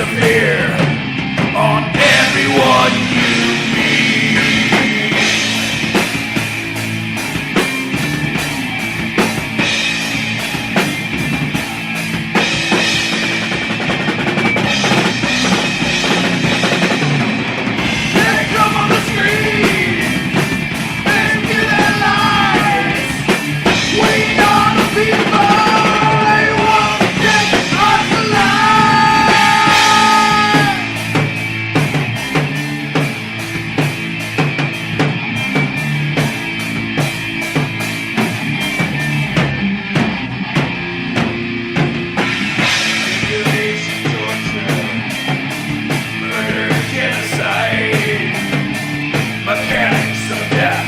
severe on everyone you meet. They come on the screen, they give their lives. We are the people, they won't take us alive. Manipulation, torture, murder, genocide, mechanics of death.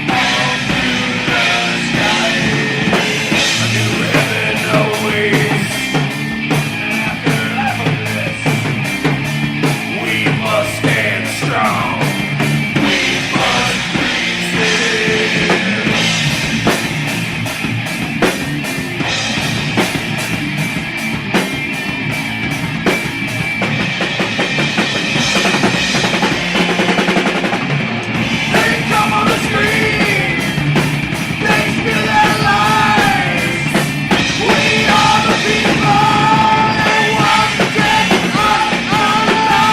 All through the sky, a new heaven awaits. And after of this, we must stand strong. We must resist. They come on the screen, they spill their lives. We are the people, they want to take us alive.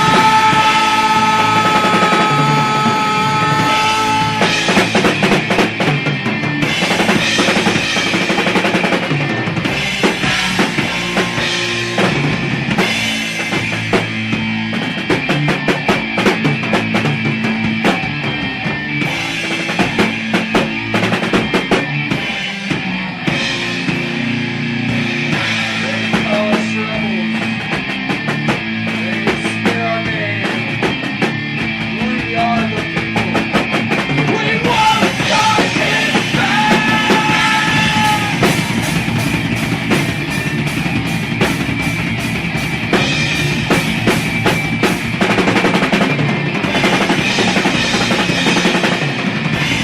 They call us rebels, they spit our name. We are the people, we want justice back.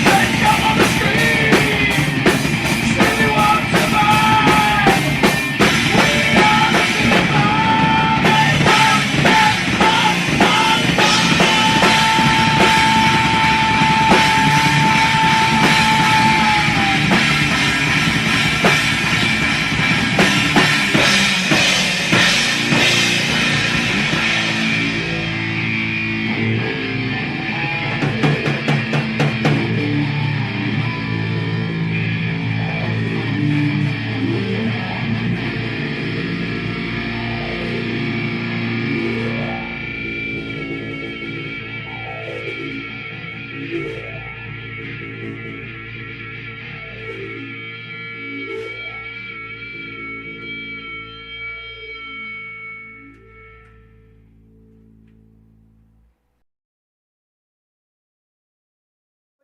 They come on the screen, say they want to survive. We are the people, they won't get us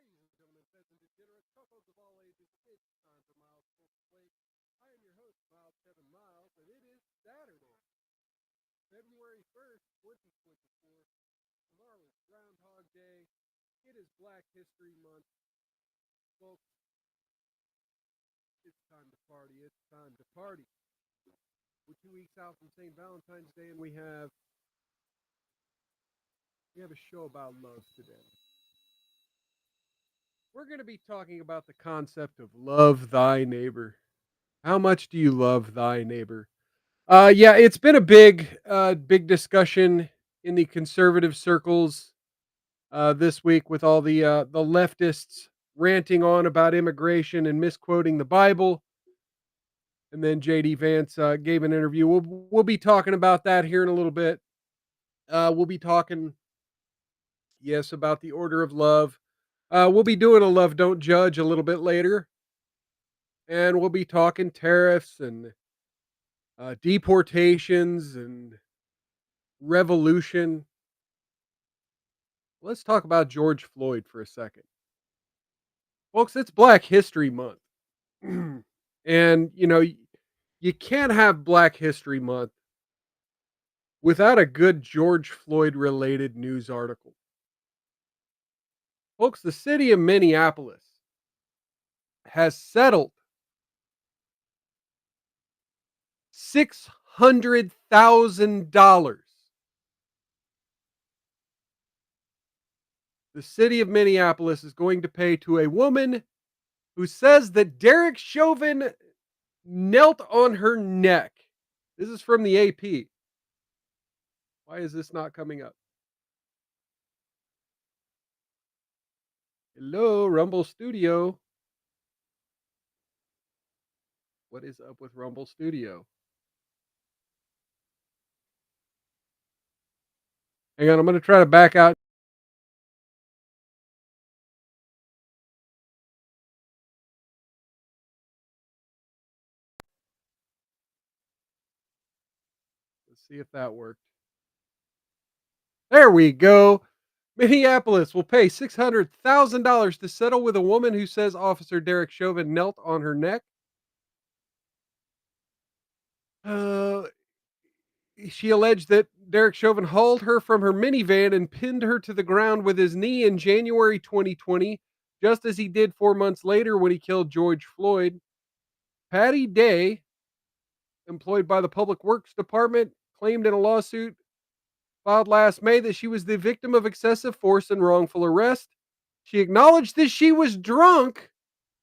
Ladies and gentlemen, feds and degenerates, cuckolds of all ages, it's time for Miles Fulton Flake. I am your host, Miles Kevin Miles, and it is Saturday, February 1st, 2024. Tomorrow is Groundhog Day. It is Black History Month. Folks, it's time to party. It's time to party. We're 2 weeks out from St. Valentine's Day, and we have a show about love today. We're going to be talking about the concept of love thy neighbor. How much do you love thy neighbor? Yeah, it's been a big discussion in the conservative circles this week with all the leftists ranting on about immigration and misquoting the Bible. And then JD Vance gave an interview. We'll be talking about that here in a little bit. We'll be talking, yes, about the order of love. We'll be doing a love don't judge a little bit later, and we'll be talking tariffs and deportations and revolution. Let's talk about George Floyd for a second. Folks, it's Black History Month. And, you can't have Black History Month without a good George Floyd related news article. Folks, the city of Minneapolis has settled $600,000. The city of Minneapolis is going to pay to a woman who says that Derek Chauvin knelt on her neck. This is from the AP. Why is this not coming up? Hello, Rumble Studio. What is up with Rumble Studio? Hang on, I'm going to try to back out. Let's see if that worked. There we go. Minneapolis will pay $600,000 to settle with a woman who says Officer Derek Chauvin knelt on her neck. Uh, she alleged that Derek Chauvin hauled her from her minivan and pinned her to the ground with his knee in January 2020, just as he did 4 months later when he killed George Floyd. Patty Day, employed by the Public Works Department, claimed in a lawsuit filed last May that she was the victim of excessive force and wrongful arrest. She acknowledged that she was drunk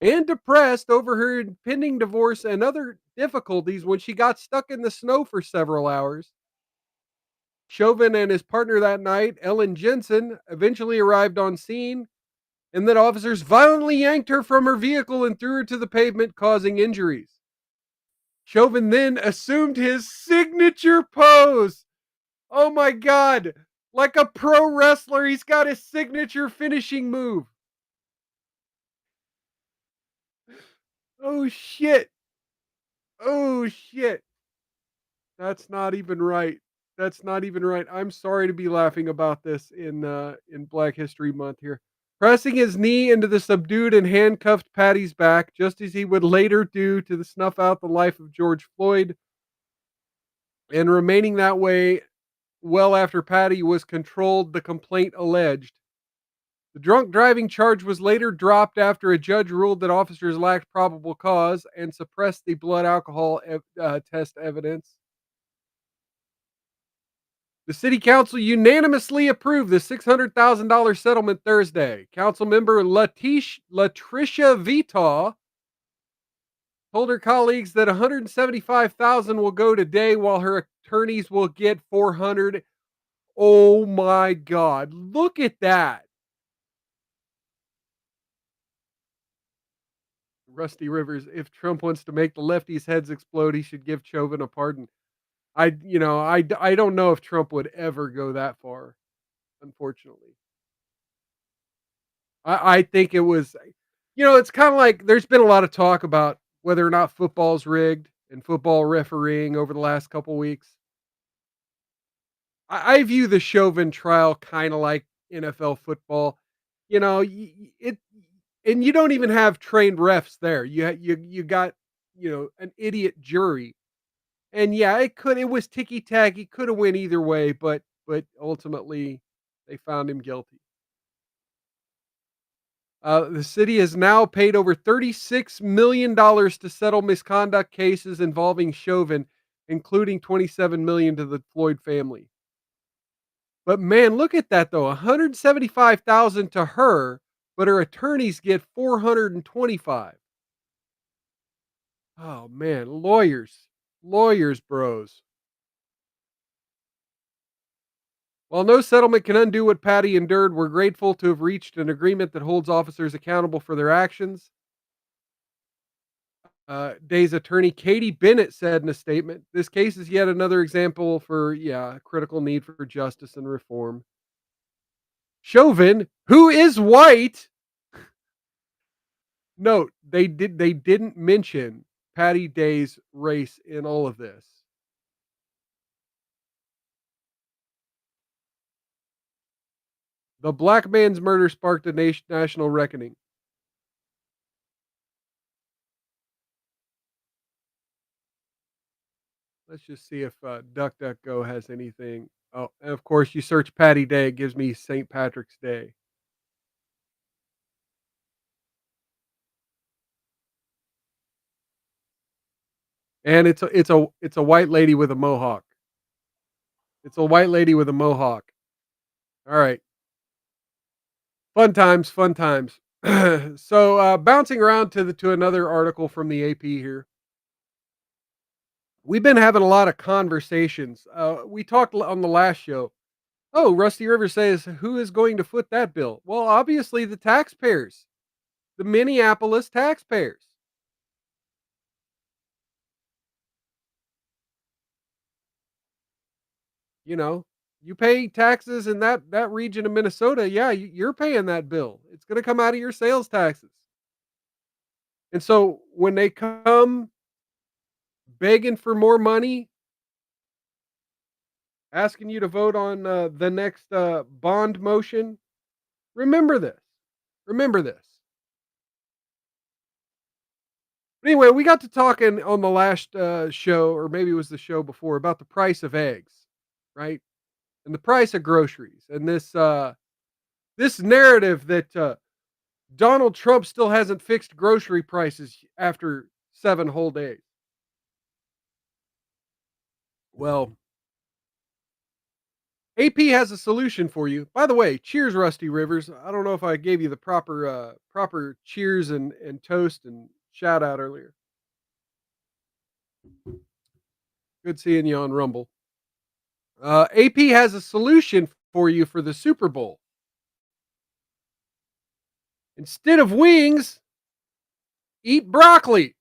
and depressed over her impending divorce and other difficulties when she got stuck in the snow for several hours. Chauvin and his partner that night, Ellen Jensen, eventually arrived on scene, and then officers violently yanked her from her vehicle and threw her to the pavement, causing injuries. Chauvin then assumed his signature pose. Oh my God. Like a pro wrestler, he's got his signature finishing move. Oh shit. Oh shit. That's not even right. That's not even right. I'm sorry to be laughing about this in Black History Month here. Pressing his knee into the subdued and handcuffed Patty's back, just as he would later do to snuff out the life of George Floyd, and remaining that way well after Patty was controlled, the complaint alleged. The drunk driving charge was later dropped after a judge ruled that officers lacked probable cause and suppressed the blood alcohol test evidence. The city council unanimously approved the $600,000 settlement Thursday. Council member Latricia Vitaw told her colleagues that $175,000 will go today while her attorneys will get $400,000. Oh my God, look at that. Rusty Rivers, if Trump wants to make the lefties' heads explode, he should give Chauvin a pardon. I don't know if Trump would ever go that far, unfortunately. I think it was, it's kind of like there's been a lot of talk about whether or not football's rigged and football refereeing over the last couple weeks. I view the Chauvin trial kind of like NFL football. It, and you don't even have trained refs there. You got an idiot jury, and yeah, it was ticky tacky. Could have went either way, but ultimately they found him guilty. The city has now paid over $36 million to settle misconduct cases involving Chauvin, including $27 million to the Floyd family. But man, look at that though. $175,000 to her, but her attorneys get $425,000. Oh man, lawyers, bros. While no settlement can undo what Patty endured, we're grateful to have reached an agreement that holds officers accountable for their actions. Day's attorney Katie Bennett said in a statement, "This case is yet another example for, critical need for justice and reform." Chauvin, who is white, note they didn't mention Patty Day's race in all of this. The black man's murder sparked a national reckoning. Let's just see if DuckDuckGo has anything. Oh, and of course, you search Patty Day, it gives me St. Patrick's Day. and it's a white lady with a mohawk. It's a white lady with a mohawk. All right. Fun times, fun times. So, bouncing around to another article from the AP here. We've been having a lot of conversations. We talked on the last show. Oh, Rusty River says, who is going to foot that bill? Well, obviously the taxpayers, the Minneapolis taxpayers. You know, you pay taxes in that region of Minnesota. Yeah, you're paying that bill. It's going to come out of your sales taxes. And so when they come begging for more money, asking you to vote on the next bond motion, remember this. Remember this. But anyway, we got to talking on the last show, or maybe it was the show before, about the price of eggs, right? And the price of groceries, and this narrative that Donald Trump still hasn't fixed grocery prices after 7 whole days. Well, AP has a solution for you. By the way, cheers, Rusty Rivers. I don't know if I gave you the proper cheers and toast and shout out earlier. Good seeing you on Rumble. AP has a solution for you for the Super Bowl. Instead of wings, eat broccoli.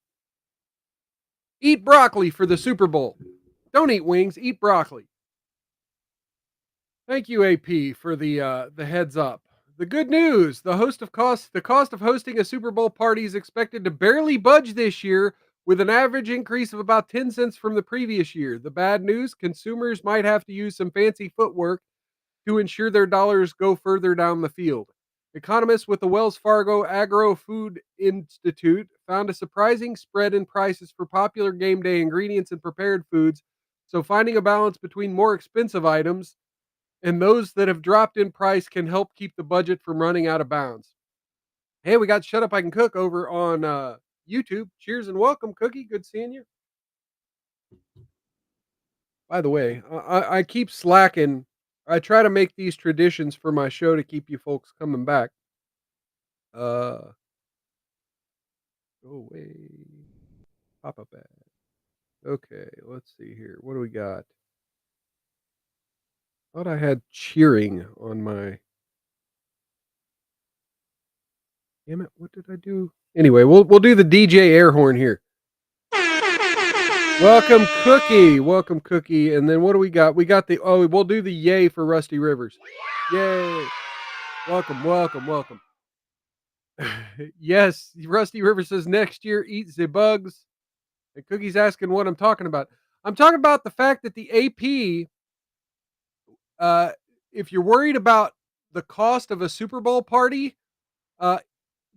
Eat broccoli for the Super Bowl. Don't eat wings, eat broccoli. Thank you, AP, for the heads up. The good news: the cost of hosting a Super Bowl party is expected to barely budge this year, with an average increase of about 10 cents from the previous year. The bad news: consumers might have to use some fancy footwork to ensure their dollars go further down the field. Economists with the Wells Fargo Agro Food Institute found a surprising spread in prices for popular game day ingredients and prepared foods. So, finding a balance between more expensive items and those that have dropped in price can help keep the budget from running out of bounds. Hey, we got Shut Up I Can Cook over on YouTube. Cheers and welcome, Cookie. Good seeing you. By the way, I keep slacking. I try to make these traditions for my show to keep you folks coming back. Uh, Go away. Pop up ad. Okay, let's see here. What do we got? Thought I had cheering on my. Damn it! What did I do? Anyway, we'll do the DJ air horn here. Welcome, Cookie. Welcome, Cookie. And then what do we got? We got we'll do the yay for Rusty Rivers. Yay. Welcome, welcome, welcome. Yes, Rusty Rivers says next year eat the bugs. And Cookie's asking what I'm talking about. I'm talking about the fact that the AP, if you're worried about the cost of a Super Bowl party, uh,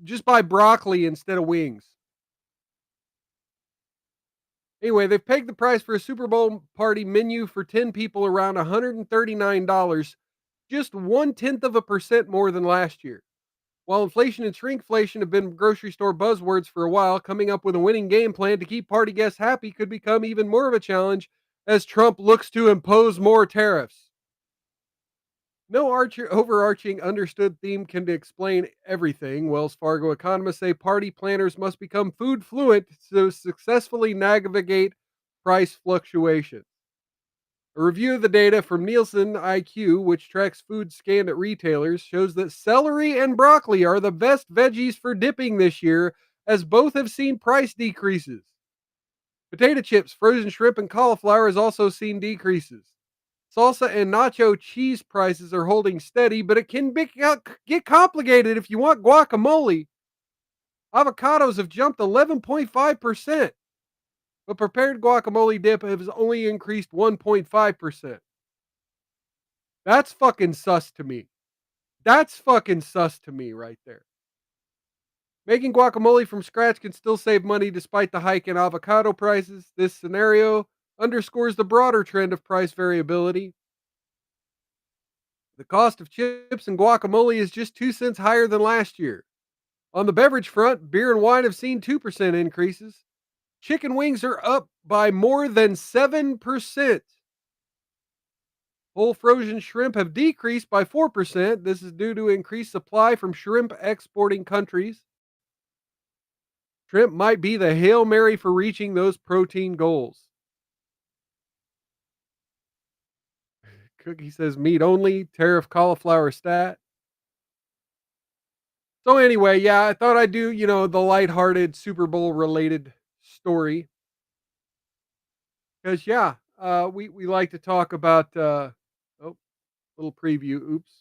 just buy broccoli instead of wings. Anyway, they've pegged the price for a Super Bowl party menu for 10 people around $139, just 0.1% more than last year. While inflation and shrinkflation have been grocery store buzzwords for a while, coming up with a winning game plan to keep party guests happy could become even more of a challenge as Trump looks to impose more tariffs. No overarching understood theme can explain everything. Wells Fargo economists say party planners must become food fluent to successfully navigate price fluctuations. A review of the data from Nielsen IQ, which tracks food scanned at retailers, shows that celery and broccoli are the best veggies for dipping this year, as both have seen price decreases. Potato chips, frozen shrimp, and cauliflower has also seen decreases. Salsa and nacho cheese prices are holding steady, but it can get complicated if you want guacamole. Avocados have jumped 11.5%, but prepared guacamole dip has only increased 1.5%. That's fucking sus to me. That's fucking sus to me right there. Making guacamole from scratch can still save money despite the hike in avocado prices. This scenario underscores the broader trend of price variability. The cost of chips and guacamole is just 2 cents higher than last year. On the beverage front, beer and wine have seen 2% increases. Chicken wings are up by more than 7%. Whole frozen shrimp have decreased by 4%. This is due to increased supply from shrimp exporting countries. Shrimp might be the Hail Mary for reaching those protein goals. Cookie says meat only, tariff cauliflower stat. So anyway, yeah, I thought I'd do, the lighthearted Super Bowl related story. Because yeah, we like to talk about little preview, oops.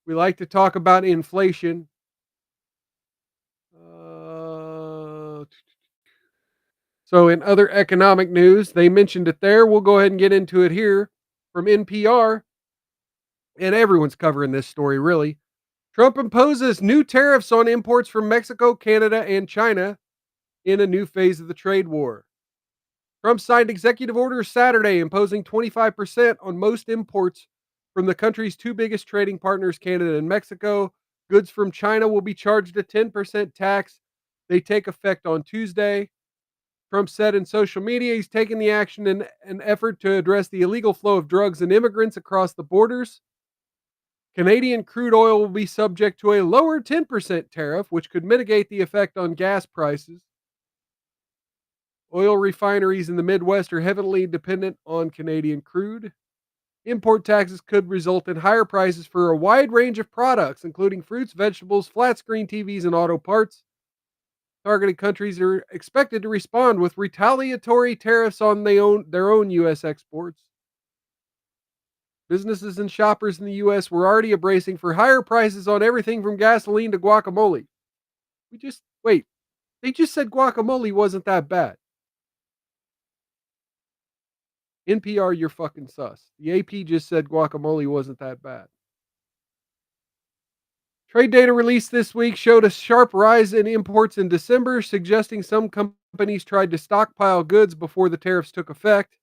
We like to talk about inflation. So in other economic news, they mentioned it there. We'll go ahead and get into it here from NPR. And everyone's covering this story, really. Trump imposes new tariffs on imports from Mexico, Canada, and China in a new phase of the trade war. Trump signed executive orders Saturday imposing 25% on most imports from the country's two biggest trading partners, Canada and Mexico. Goods from China will be charged a 10% tax. They take effect on Tuesday. Trump said in social media he's taking the action in an effort to address the illegal flow of drugs and immigrants across the borders. Canadian crude oil will be subject to a lower 10% tariff, which could mitigate the effect on gas prices. Oil refineries in the Midwest are heavily dependent on Canadian crude. Import taxes could result in higher prices for a wide range of products, including fruits, vegetables, flat screen TVs, and auto parts. Targeted countries are expected to respond with retaliatory tariffs on their own U.S. exports. Businesses and shoppers in the U.S. were already bracing for higher prices on everything from gasoline to guacamole. Wait, they just said guacamole wasn't that bad. NPR, you're fucking sus. The AP just said guacamole wasn't that bad. Trade data released this week showed a sharp rise in imports in December, suggesting some companies tried to stockpile goods before the tariffs took effect.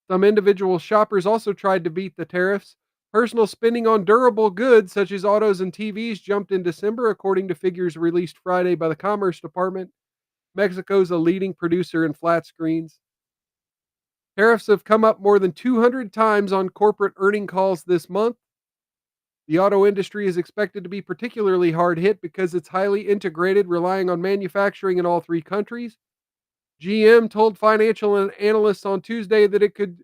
Some individual shoppers also tried to beat the tariffs. Personal spending on durable goods, such as autos and TVs, jumped in December, according to figures released Friday by the Commerce Department. Mexico's a leading producer in flat screens. Tariffs have come up more than 200 times on corporate earning calls this month. The auto industry is expected to be particularly hard hit because it's highly integrated, relying on manufacturing in all three countries. GM told financial analysts on Tuesday that it could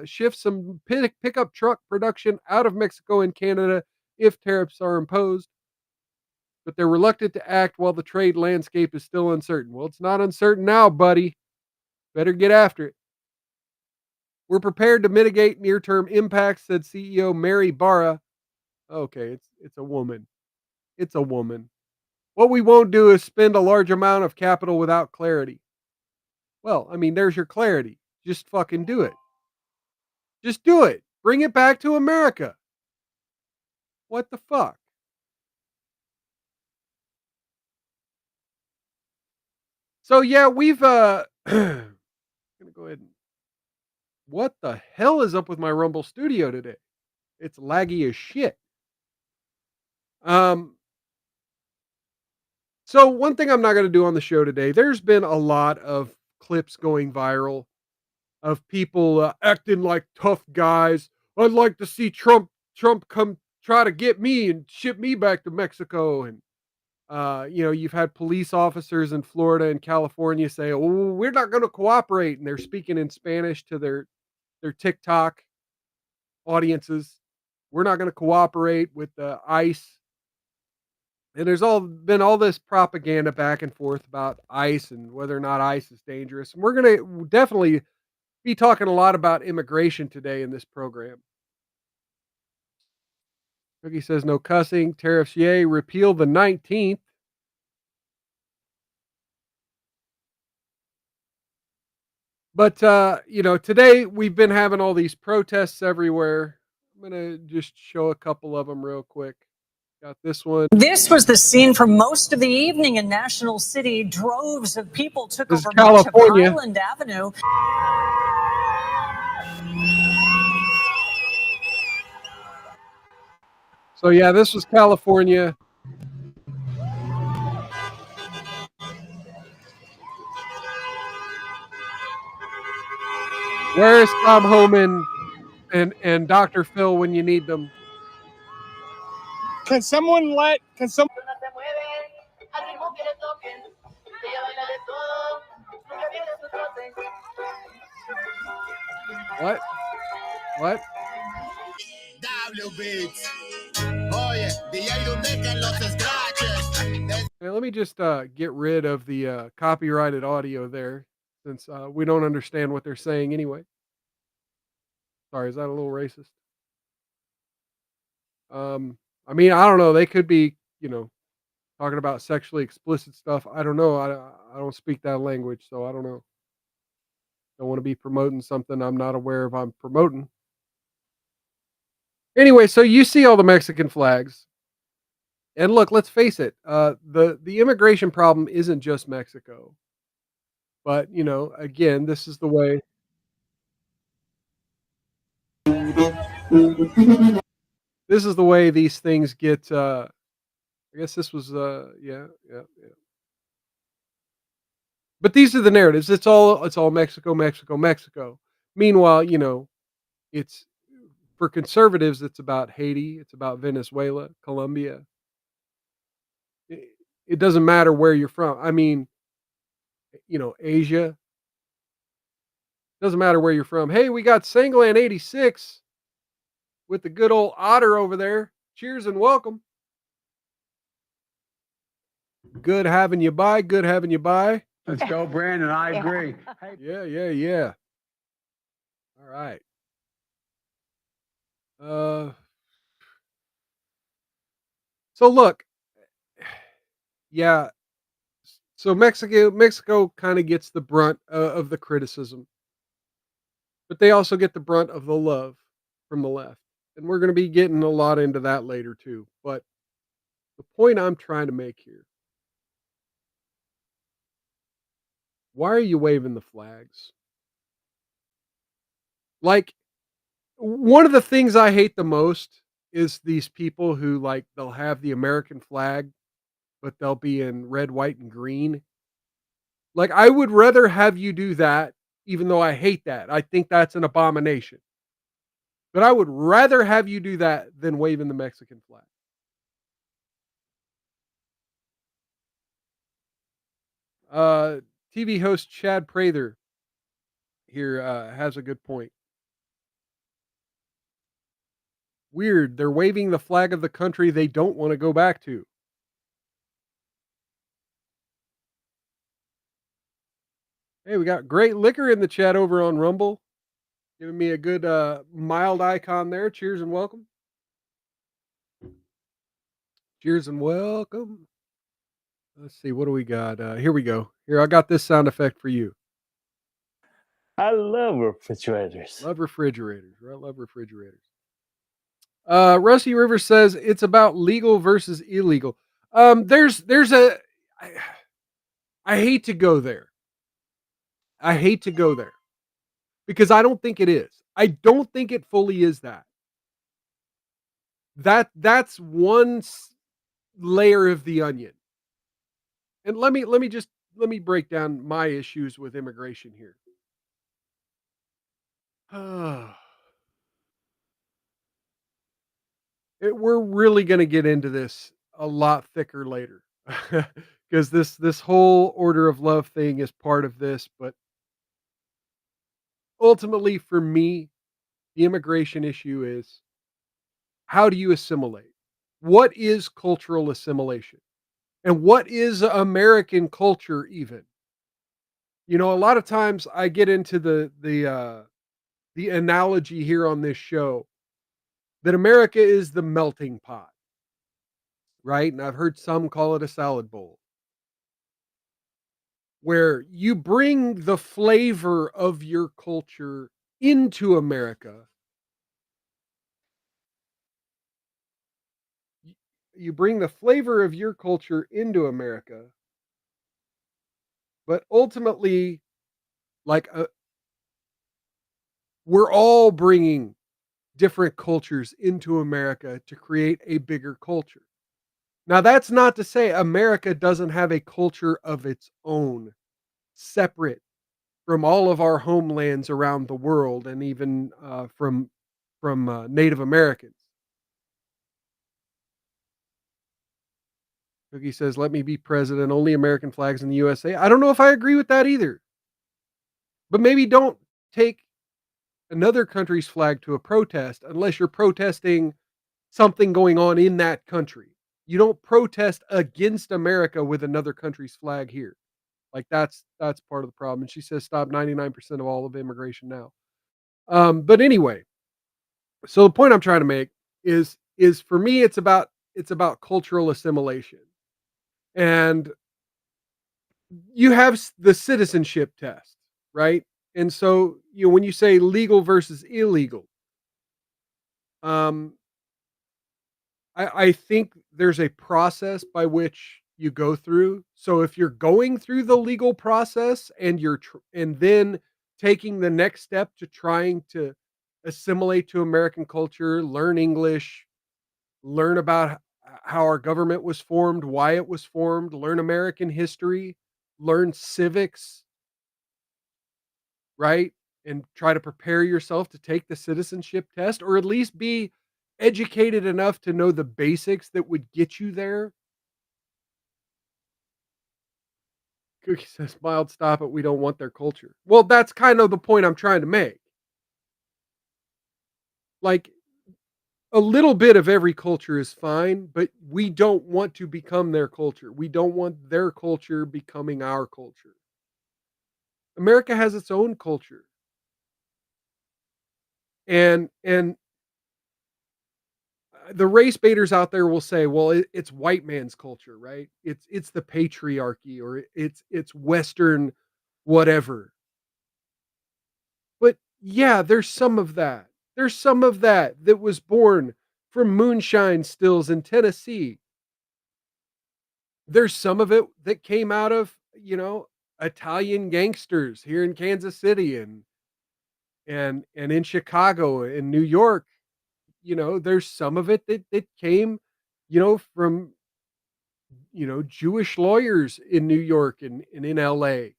shift some pickup truck production out of Mexico and Canada if tariffs are imposed. But they're reluctant to act while the trade landscape is still uncertain. Well, it's not uncertain now, buddy. Better get after it. We're prepared to mitigate near-term impacts, said CEO Mary Barra. Okay, it's a woman. It's a woman. What we won't do is spend a large amount of capital without clarity. Well, I mean, there's your clarity. Just fucking do it. Just do it. Bring it back to America. What the fuck? So yeah, we've gonna go ahead and what the hell is up with my Rumble Studio today? It's laggy as shit. So one thing I'm not going to do on the show today, there's been a lot of clips going viral of people acting like tough guys. I'd like to see Trump come try to get me and ship me back to Mexico. And you've had police officers in Florida and California say, "Oh, we're not going to cooperate," and they're speaking in Spanish to their TikTok audiences. We're not going to cooperate with ICE. And there's been all this propaganda back and forth about ICE and whether or not ICE is dangerous. And we're going to definitely be talking a lot about immigration today in this program. Cookie says no cussing, tariffs yay, repeal the 19th. But today we've been having all these protests everywhere. I'm going to just show a couple of them real quick. Got this one. This was the scene for most of the evening in National City. Droves of people took This is over much of California. Highland Avenue. So yeah, this was California. . Where's Tom Homan and Dr. Phil when you need them? Can someone What? What? W beats. Oye, DJ donde que los scratches. Hey, let me just get rid of the copyrighted audio there, since we don't understand what they're saying anyway. Sorry, is that a little racist? I mean, I don't know. They could be, talking about sexually explicit stuff. I don't know. I don't speak that language, so I don't know. Don't want to be promoting something I'm not aware of I'm promoting. Anyway, so you see all the Mexican flags. And look, let's face it, the immigration problem isn't just Mexico. But, again, this is the way these things get I guess this was yeah, yeah, yeah. But these are the narratives. It's all Mexico, Mexico, Mexico. Meanwhile, it's for conservatives it's about Haiti, it's about Venezuela, Colombia. It, it doesn't matter where you're from. I mean, Asia. Doesn't matter where you're from. Hey, we got Sangland 86 with the good old otter over there. Cheers and welcome. Good having you by. Good having you by. Let's go, Brandon. I agree. Yeah, yeah, yeah. All right. So look, yeah. So Mexico kind of gets the brunt of the criticism, but they also get the brunt of the love from the left, and we're going to be getting a lot into that later too. But the point I'm trying to make here: why are you waving the flags? Like, one of the things I hate the most is these people who, like, they'll have the American flag, but they'll be in red, white, and green. Like, I would rather have you do that, even though I hate that. I think that's an abomination. But I would rather have you do that than waving the Mexican flag. TV host Chad Prather here has a good point. Weird, they're waving the flag of the country they don't want to go back to. Hey, we got Great Liquor in the chat over on Rumble. Giving me a good mild icon there. Cheers and welcome. Cheers and welcome. Let's see, what do we got? Here we go. Here, I got this sound effect for you. I love refrigerators. Love refrigerators, right? Love refrigerators. Rusty Rivers says it's about legal versus illegal. There's a I hate to go there. I hate to go there because I don't think it is. I don't think it fully is that. That's one layer of the onion. And let me break down my issues with immigration here. We're really going to get into this a lot thicker later, because this whole order of love thing is part of this. But ultimately, for me, the immigration issue is, how do you assimilate? What is cultural assimilation? And what is American culture even? A lot of times I get into the analogy here on this show that America is the melting pot, right? And I've heard some call it a salad bowl, where you bring the flavor of your culture into America. You bring the flavor of your culture into America, but ultimately, like, we're all bringing different cultures into America to create a bigger culture. Now, that's not to say America doesn't have a culture of its own, separate from all of our homelands around the world, and even from Native Americans. Cookie says, "Let me be president. Only American flags in the USA." I don't know if I agree with that either. But maybe don't take another country's flag to a protest unless you're protesting something going on in that country. You don't protest against America with another country's flag here. Like that's part of the problem. And she says stop 99% of all of immigration now. But anyway, so the point I'm trying to make is for me it's about cultural assimilation. And you have the citizenship test, right? And so, when you say legal versus illegal, um, I think there's a process by which you go through. So if you're going through the legal process and and then taking the next step to trying to assimilate to American culture, learn English, learn about how our government was formed, why it was formed, learn American history, learn civics, right? And try to prepare yourself to take the citizenship test, or at least be educated enough to know the basics that would get you there. Cookie says, "Mild, stop it. We don't want their culture." Well, that's kind of the point I'm trying to make. Like, a little bit of every culture is fine, but we don't want to become their culture. We don't want their culture becoming our culture. America has its own culture. And the race baiters out there will say, "Well, it's white man's culture, right? It's the patriarchy, or it's Western whatever." But yeah, there's some of that. There's some of that was born from moonshine stills in Tennessee. There's some of it that came out of, Italian gangsters here in Kansas City and in Chicago and New York. There's some of it that came, from, Jewish lawyers in New York and in LA.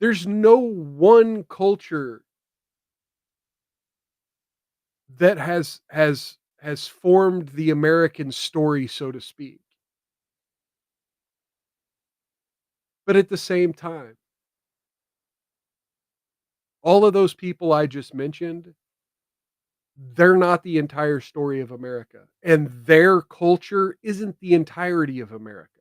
There's no one culture that has formed the American story, so to speak. But at the same time, all of those people I just mentioned, they're not the entire story of America, and their culture isn't the entirety of America.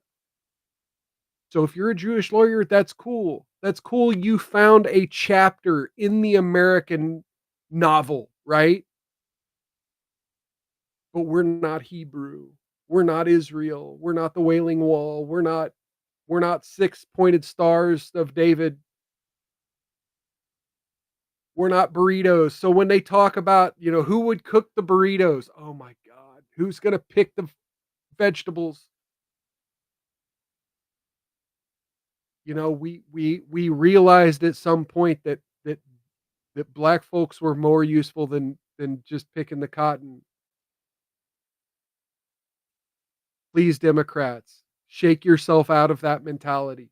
So if you're a Jewish lawyer, that's cool. That's cool. You found a chapter in the American novel, right? But we're not Hebrew. We're not Israel. We're not the Wailing Wall. We're not six pointed stars of David. We're not burritos. So when they talk about, who would cook the burritos? Oh my God. Who's going to pick the vegetables? We realized at some point that black folks were more useful than just picking the cotton. Please, Democrats, shake yourself out of that mentality.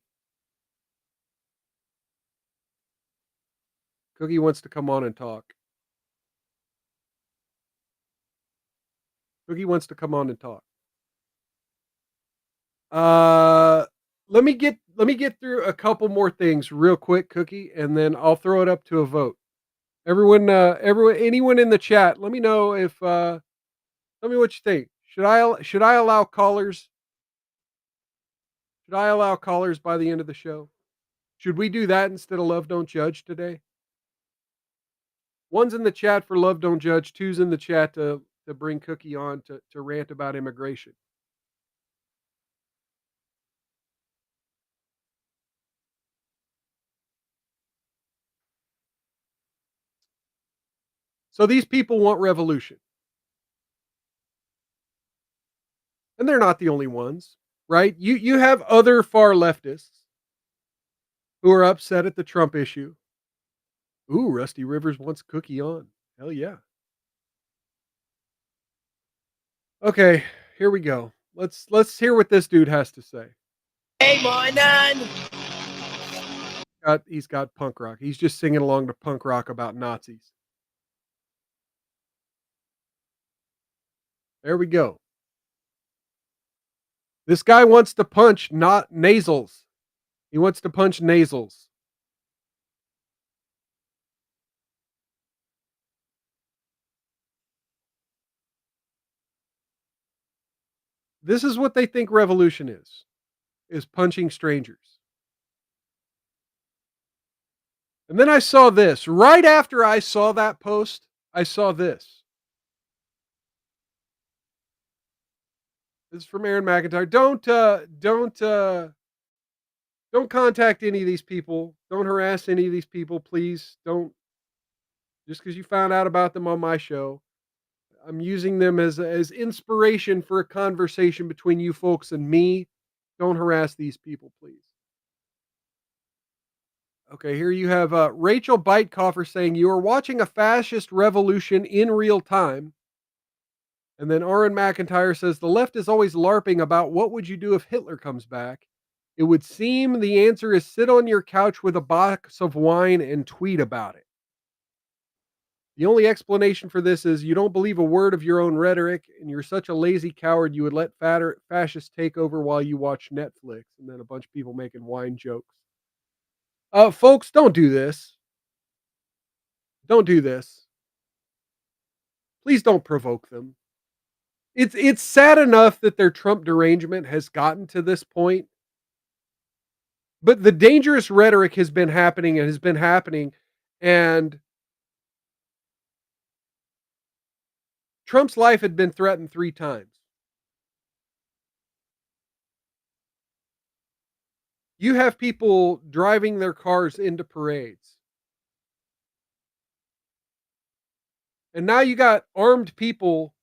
Cookie wants to come on and talk. Cookie wants to come on and talk. Let me get through a couple more things real quick, Cookie, and then I'll throw it up to a vote. Everyone, anyone in the chat, let me know if tell me what you think. Should I allow callers? Should I allow callers by the end of the show? Should we do that instead of Love Don't Judge today? One's in the chat for Love Don't Judge. Two's in the chat to bring Cookie on to rant about immigration. So these people want revolution. And they're not the only ones, right? You have other far leftists who are upset at the Trump issue. Ooh, Rusty Rivers wants Cookie on. Hell yeah. Okay, here we go. Let's hear what this dude has to say. Hey, morning. He's got punk rock. He's just singing along to punk rock about Nazis. There we go. This guy wants to punch not nasals. He wants to punch nasals. This is what they think revolution is punching strangers. And then I saw this. Right after I saw that post, I saw this. This is from Aaron McIntyre. Don't contact any of these people. Don't harass any of these people, please. Don't, just because you found out about them on my show. I'm using them as inspiration for a conversation between you folks and me. Don't harass these people, please. Okay, here you have Rachel Beitkoffer saying you are watching a fascist revolution in real time. And then Aaron McIntyre says the left is always LARPing about what would you do if Hitler comes back. It would seem the answer is sit on your couch with a box of wine and tweet about it. The only explanation for this is you don't believe a word of your own rhetoric, and you're such a lazy coward you would let fascists take over while you watch Netflix. And then a bunch of people making wine jokes. Folks, don't do this. Don't do this. Please don't provoke them. It's sad enough that their Trump derangement has gotten to this point. But the dangerous rhetoric has been happening and has been happening. And Trump's life had been threatened 3 times. You have people driving their cars into parades. And now you got armed people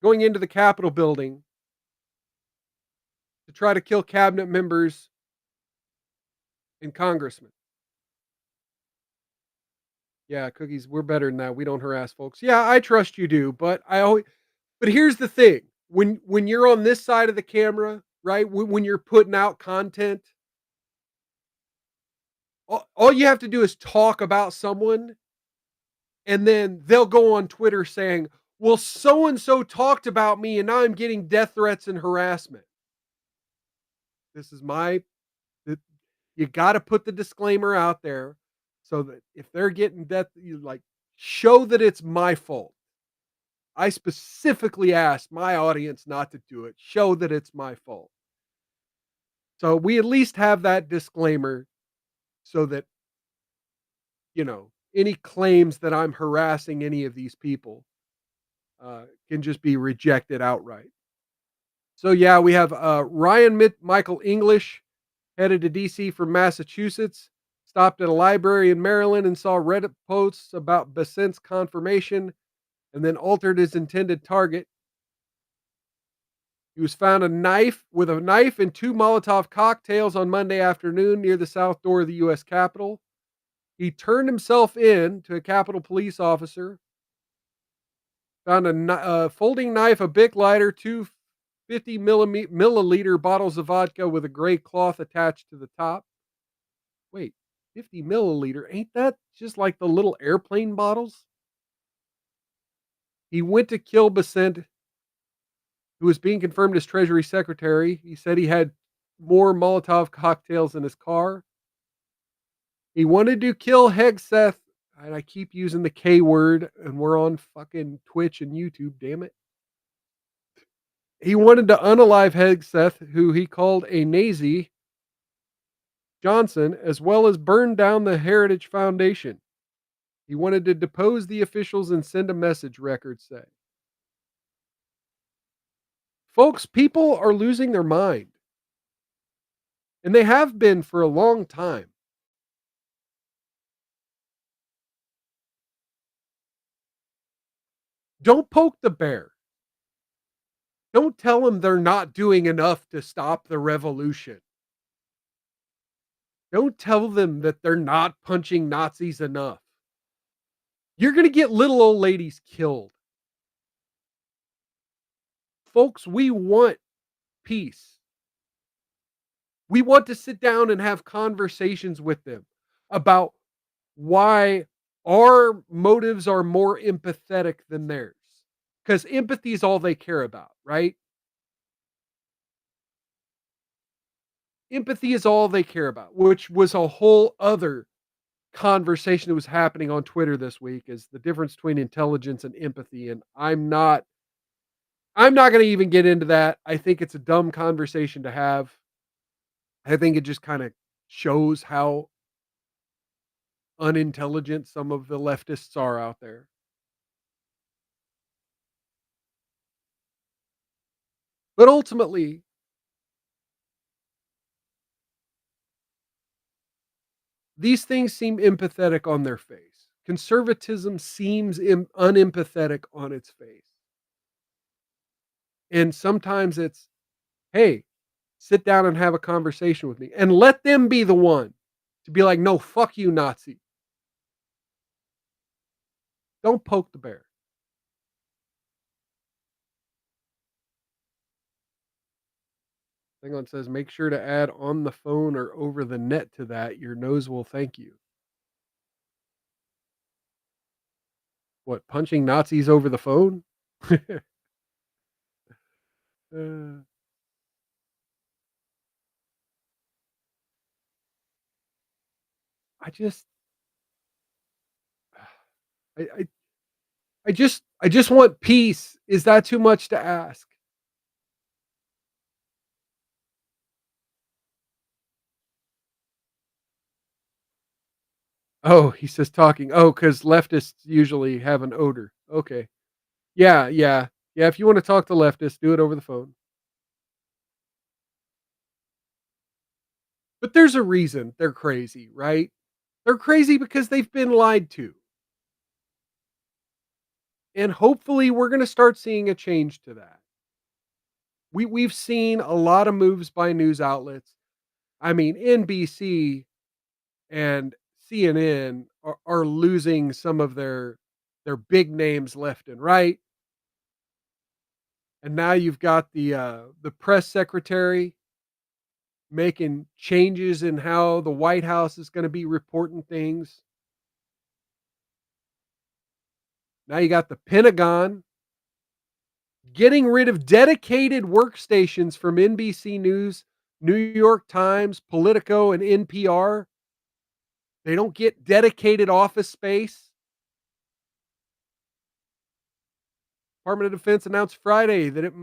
going into the Capitol building to try to kill cabinet members and congressmen. Yeah, Cookies, we're better than that. We don't harass folks. Yeah, I trust you do, but here's the thing. When you're on this side of the camera, right? When you're putting out content, all you have to do is talk about someone, and then they'll go on Twitter saying, well, so and so talked about me, and now I'm getting death threats and harassment. This is you got to put the disclaimer out there so that if they're getting death, you show that it's my fault. I specifically asked my audience not to do it. Show that it's my fault. So we at least have that disclaimer so that, any claims that I'm harassing any of these people can just be rejected outright. So yeah, we have Ryan Michael English headed to D.C. from Massachusetts, stopped at a library in Maryland and saw Reddit posts about Besant's confirmation and then altered his intended target. He was found with a knife and 2 Molotov cocktails on Monday afternoon near the south door of the U.S. Capitol. He turned himself in to a Capitol police officer, found a folding knife, a Bic lighter, 2 50 milliliter bottles of vodka with a gray cloth attached to the top. Wait, 50 milliliter? Ain't that just like the little airplane bottles? He went to kill Besant, who was being confirmed as Treasury Secretary. He said he had more Molotov cocktails in his car. He wanted to kill Hegseth, and I keep using the K word, and we're on fucking Twitch and YouTube, damn it. He wanted to unalive Hegseth, who he called a Nazi, Johnson, as well as burn down the Heritage Foundation. He wanted to depose the officials and send a message, records say. Folks, people are losing their mind. And they have been for a long time. Don't poke the bear. Don't tell them they're not doing enough to stop the revolution. Don't tell them that they're not punching Nazis enough. You're going to get little old ladies killed. Folks, we want peace. We want to sit down and have conversations with them about why our motives are more empathetic than theirs. Because empathy is all they care about, right? Empathy is all they care about, which was a whole other conversation that was happening on Twitter this week, is the difference between intelligence and empathy. And I'm not going to even get into that. I think it's a dumb conversation to have. I think it just kind of shows how unintelligent some of the leftists are out there. But ultimately, these things seem empathetic on their face. Conservatism seems unempathetic on its face. And sometimes it's, hey, sit down and have a conversation with me, and let them be the one to be like, no, fuck you, Nazi. Don't poke the bear. Thing on says, make sure to add on the phone or over the net to that. Your nose will thank you. What, punching Nazis over the phone? uh, I just, I, I, I just want peace. Is that too much to ask? Oh, he says talking. Oh, because leftists usually have an odor. Okay. Yeah, yeah. Yeah, if you want to talk to leftists, do it over the phone. But there's a reason they're crazy, right? They're crazy because they've been lied to. And hopefully we're going to start seeing a change to that. We've seen a lot of moves by news outlets. I mean, NBC and CNN are losing some of their big names left and right. And now you've got the press secretary making changes in how the White House is going to be reporting things. Now you got the Pentagon getting rid of dedicated workstations from NBC News, New York Times, Politico, and NPR. They don't get dedicated office space. Department of Defense announced Friday that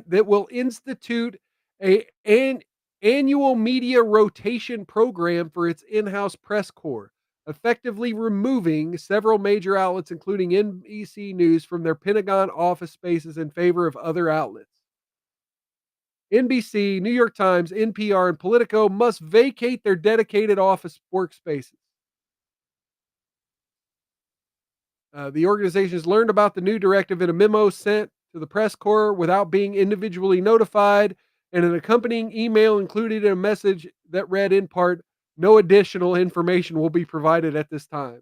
that will institute an annual media rotation program for its in-house press corps, effectively removing several major outlets, including NBC News, from their Pentagon office spaces in favor of other outlets. NBC, New York Times, NPR, and Politico must vacate their dedicated office workspaces. The organizations learned about the new directive in a memo sent to the press corps without being individually notified, and an accompanying email included a message that read in part, no additional information will be provided at this time.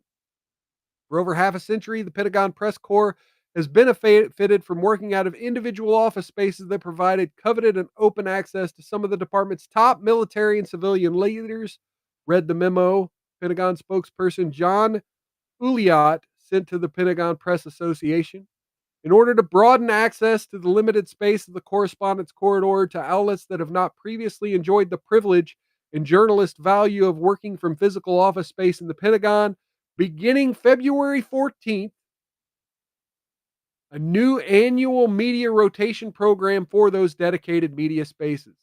For over half a century, the Pentagon Press Corps has benefited from working out of individual office spaces that provided coveted and open access to some of the department's top military and civilian leaders, read the memo. Pentagon spokesperson John Uliot sent to the Pentagon Press Association. In order to broaden access to the limited space of the correspondence corridor to outlets that have not previously enjoyed the privilege and journalist value of working from physical office space in the Pentagon, beginning February 14th, a new annual media rotation program for those dedicated media spaces.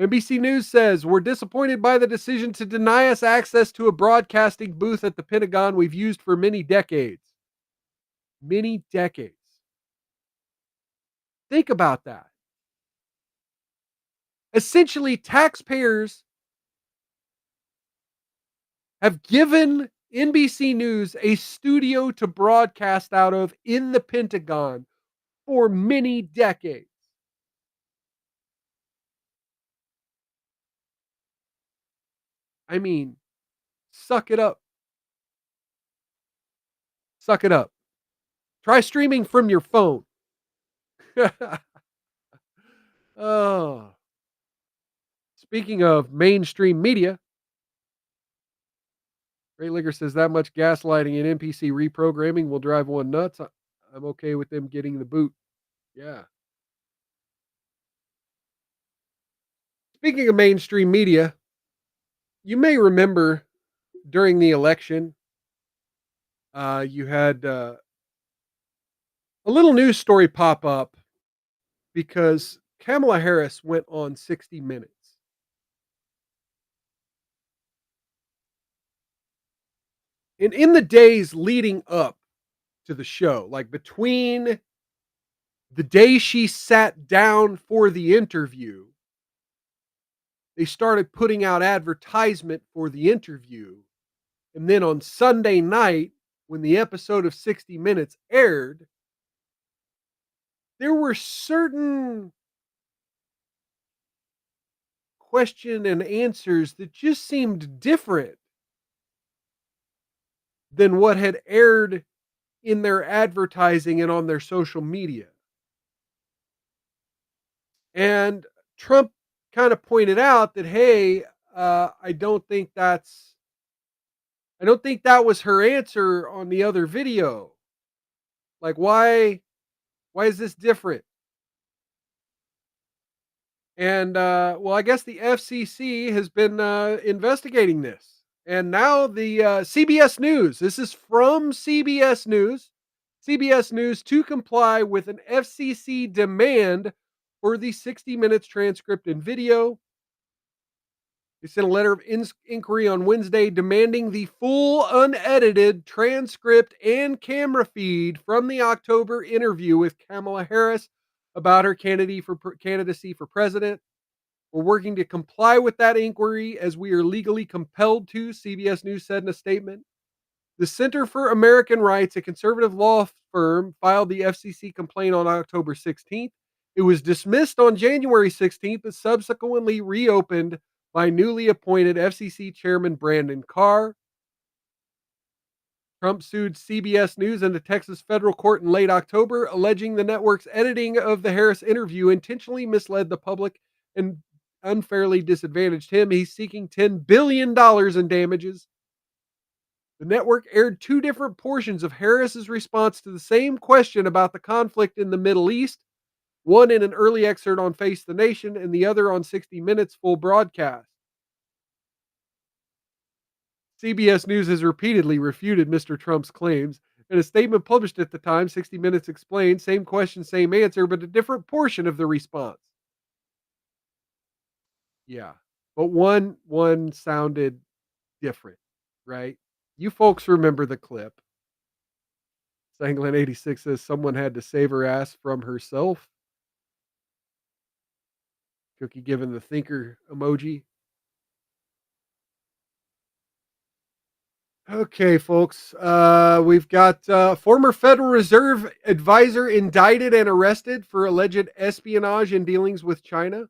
NBC News says, we're disappointed by the decision to deny us access to a broadcasting booth at the Pentagon we've used for many decades. Many decades. Think about that. Essentially, taxpayers have given NBC News a studio to broadcast out of in the Pentagon for many decades. I mean, suck it up. Suck it up. Try streaming from your phone. Oh. Speaking of mainstream media, Ray Liger says that much gaslighting and NPC reprogramming will drive one nuts. I'm okay with them getting the boot. Yeah. Speaking of mainstream media, you may remember during the election, you had a little news story pop up because Kamala Harris went on 60 Minutes. And in the days leading up to the show, like between the day she sat down for the interview, they started putting out advertisement for the interview. And then on Sunday night, when the episode of 60 Minutes aired, there were certain question and answers that just seemed different than what had aired in their advertising and on their social media. And Trump kind of pointed out that, hey, I don't think that was her answer on the other video. Like, why is this different? And well, I guess the FCC has been investigating this. And now the CBS News, this is from CBS News. CBS News to comply with an FCC demand for the 60 Minutes transcript and video. They sent a letter of inquiry on Wednesday demanding the full unedited transcript and camera feed from the October interview with Kamala Harris about her candidacy for president. We're working to comply with that inquiry as we are legally compelled to, CBS News said in a statement. The Center for American Rights, a conservative law firm, filed the FCC complaint on October 16th. It was dismissed on January 16th, but subsequently reopened by newly appointed FCC Chairman Brandon Carr. Trump sued CBS News and the Texas federal court in late October, alleging the network's editing of the Harris interview intentionally misled the public and unfairly disadvantaged him. He's seeking $10 billion in damages. The network aired two different portions of Harris's response to the same question about the conflict in the Middle East, one in an early excerpt on Face the Nation and the other on 60 Minutes full broadcast. CBS News has repeatedly refuted Mr. Trump's claims. In a statement published at the time, 60 Minutes explained, same question, same answer, but a different portion of the response. Yeah. But one sounded different, right? You folks remember the clip. Sanglan 86 says someone had to save her ass from herself. Cookie giving the thinker emoji. Okay, folks. We've got former Federal Reserve advisor indicted and arrested for alleged espionage and dealings with China.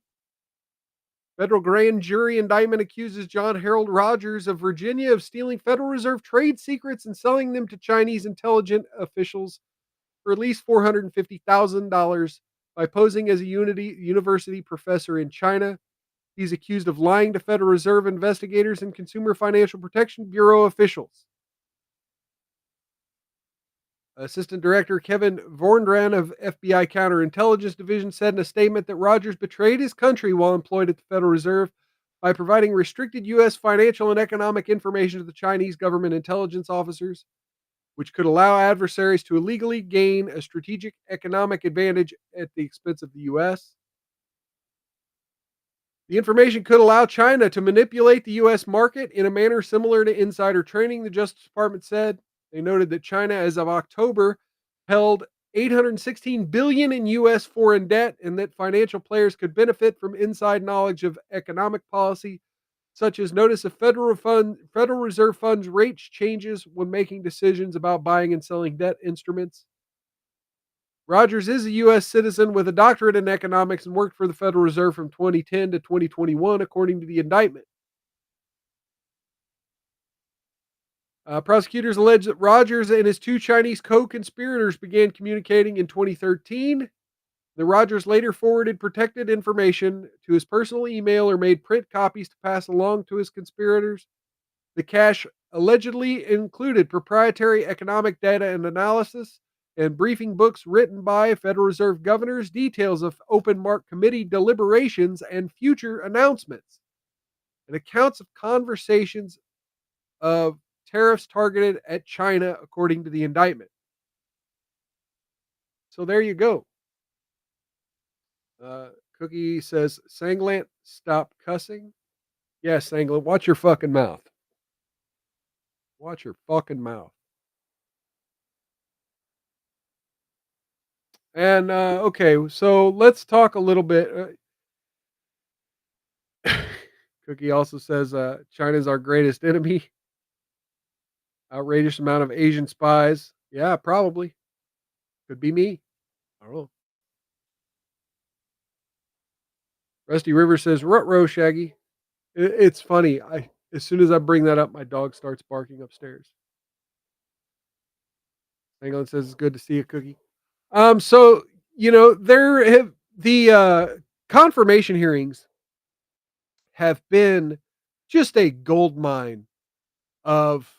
Federal grand jury indictment accuses John Harold Rogers of Virginia of stealing Federal Reserve trade secrets and selling them to Chinese intelligence officials for at least $450,000 by posing as a university professor in China. He's accused of lying to Federal Reserve investigators and Consumer Financial Protection Bureau officials. Assistant Director Kevin Vorndran of FBI Counterintelligence Division said in a statement that Rogers betrayed his country while employed at the Federal Reserve by providing restricted U.S. financial and economic information to the Chinese government intelligence officers, which could allow adversaries to illegally gain a strategic economic advantage at the expense of the U.S. The information could allow China to manipulate the U.S. market in a manner similar to insider trading, the Justice Department said. They noted that China, as of October, held $816 billion in U.S. foreign debt and that financial players could benefit from inside knowledge of economic policy, such as notice of Federal Reserve Funds rate changes when making decisions about buying and selling debt instruments. Rogers is a U.S. citizen with a doctorate in economics and worked for the Federal Reserve from 2010 to 2021, according to the indictment. Prosecutors allege that Rogers and his two Chinese co-conspirators began communicating in 2013 The Rogers later forwarded protected information to his personal email or made print copies to pass along to his conspirators. The cache allegedly included proprietary economic data and analysis and briefing books written by Federal Reserve governors, details of open market committee deliberations and future announcements, and accounts of conversations of tariffs targeted at China, according to the indictment. So there you go. Cookie says, Sanglant, stop cussing. Yes, Sanglant, watch your fucking mouth. Watch your fucking mouth. And, okay, so let's talk a little bit. Cookie also says, China's our greatest enemy. Outrageous amount of Asian spies. Yeah, probably. Could be me. I don't know. Rusty River says, Ruh-roh, Shaggy. It's funny. As soon as I bring that up, my dog starts barking upstairs. England says it's good to see you, Cookie. So there have the confirmation hearings have been just a gold mine of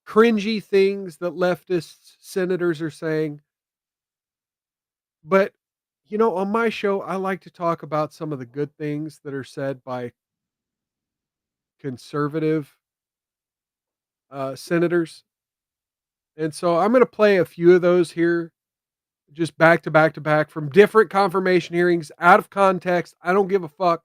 cringy things that leftist senators are saying. But on my show, I like to talk about some of the good things that are said by conservative senators. And so I'm going to play a few of those here, just back to back to back from different confirmation hearings, out of context. I don't give a fuck.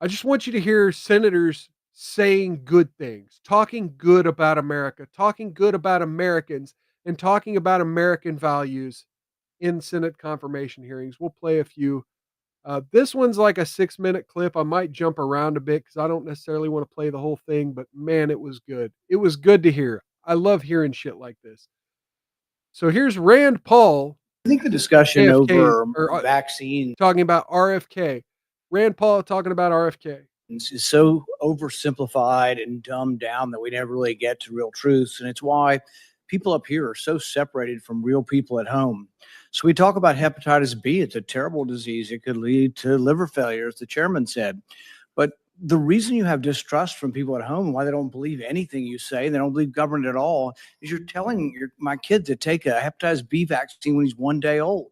I just want you to hear senators saying good things, talking good about America, talking good about Americans, and talking about American values in Senate confirmation hearings. We'll play a few. This one's like a 6-minute clip. I might jump around a bit because I don't necessarily want to play the whole thing, but man, it was good. It was good to hear. I love hearing shit like this. So here's Rand Paul. I think the discussion AFK, over vaccine talking about RFK. Rand Paul talking about RFK. is so oversimplified and dumbed down that we never really get to real truths. And it's why people up here are so separated from real people at home. So we talk about hepatitis B. It's a terrible disease. It could lead to liver failure, as the chairman said. But the reason you have distrust from people at home, why they don't believe anything you say, they don't believe government at all, is you're telling my kid to take a hepatitis B vaccine when he's 1 day old.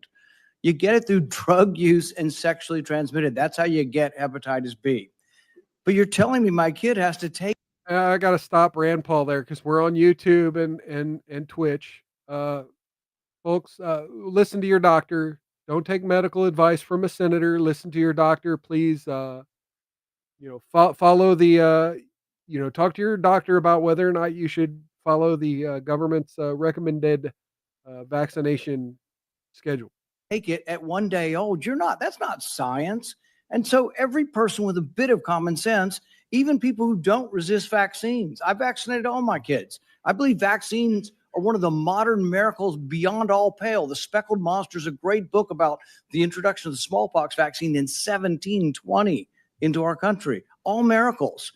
You get it through drug use and sexually transmitted. That's how you get hepatitis B. But you're telling me my kid has to take. I got to stop Rand Paul there because we're on YouTube and Twitch. Folks, listen to your doctor. Don't take medical advice from a senator. Listen to your doctor, please. Follow the, talk to your doctor about whether or not you should follow the government's recommended vaccination schedule. Take it at 1 day old. That's not science. And so every person with a bit of common sense, even people who don't resist vaccines, I vaccinated all my kids. I believe vaccines are one of the modern miracles beyond all pale. The Speckled Monster is a great book about the introduction of the smallpox vaccine in 1720 into our country. All miracles.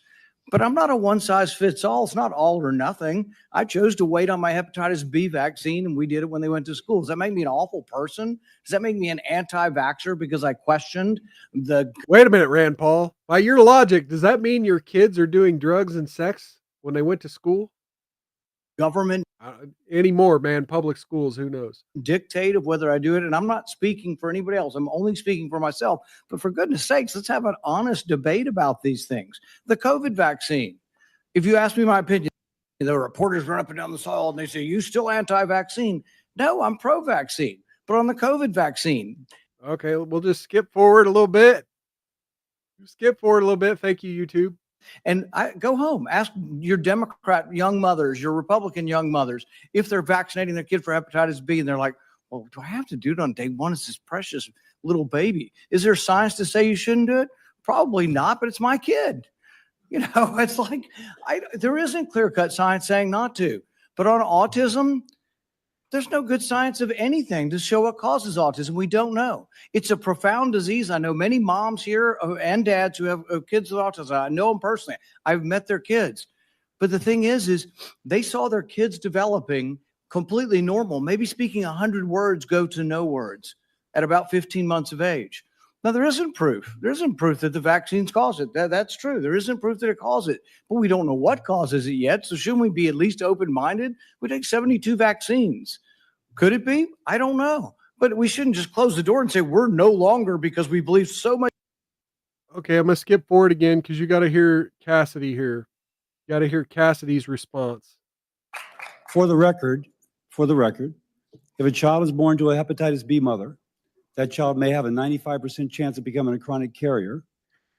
But I'm not a one size fits all. It's not all or nothing. I chose to wait on my hepatitis B vaccine, and we did it when they went to school. Does that make me an awful person? Does that make me an anti-vaxxer because I questioned the... Wait a minute, Rand Paul. By your logic, does that mean your kids are doing drugs and sex when they went to school? Government anymore, man. Public schools, who knows? Dictate of whether I do it. And I'm not speaking for anybody else. I'm only speaking for myself. But for goodness sakes, let's have an honest debate about these things. The COVID vaccine. If you ask me my opinion, the reporters run up and down the hall and they say, you still anti-vaccine? No, I'm pro-vaccine. But on the COVID vaccine. Okay, we'll just skip forward a little bit. Thank you, YouTube. And I go home, ask your Democrat young mothers, your Republican young mothers, if they're vaccinating their kid for hepatitis B, and they're like, well, do I have to do it on day one? It's this precious little baby. Is there science to say you shouldn't do it? Probably not, but it's my kid. It's like, there isn't clear-cut science saying not to. But on autism, there's no good science of anything to show what causes autism. We don't know. It's a profound disease. I know many moms here and dads who have kids with autism. I know them personally. I've met their kids. But the thing is they saw their kids developing completely normal. Maybe speaking 100 words go to no words at about 15 months of age. Now, there isn't proof. There isn't proof that the vaccines cause it. That's true. There isn't proof that it causes it, but we don't know what causes it yet. So shouldn't we be at least open-minded? We take 72 vaccines. Could it be? I don't know. But we shouldn't just close the door and say we're no longer because we believe so much. Okay, I'm going to skip forward again because you got to hear Cassidy here. You got to hear Cassidy's response. For the record, if a child is born to a hepatitis B mother, that child may have a 95% chance of becoming a chronic carrier.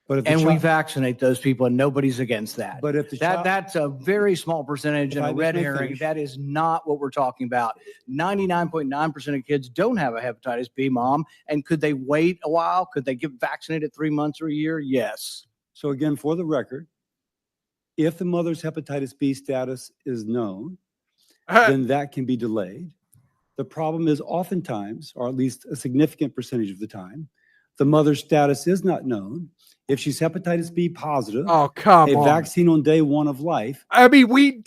But if And we vaccinate those people, and nobody's against that. But if the child, That's a very small percentage and a red herring. That is not what we're talking about. 99.9% of kids don't have a hepatitis B, Mom. And could they wait a while? Could they get vaccinated 3 months or a year? Yes. so again, for the record, if the mother's hepatitis B status is known, then that can be delayed. The problem is oftentimes, or at least a significant percentage of the time, the mother's status is not known. If she's hepatitis B positive, Oh, come a on. vaccine on day one of life. I mean, we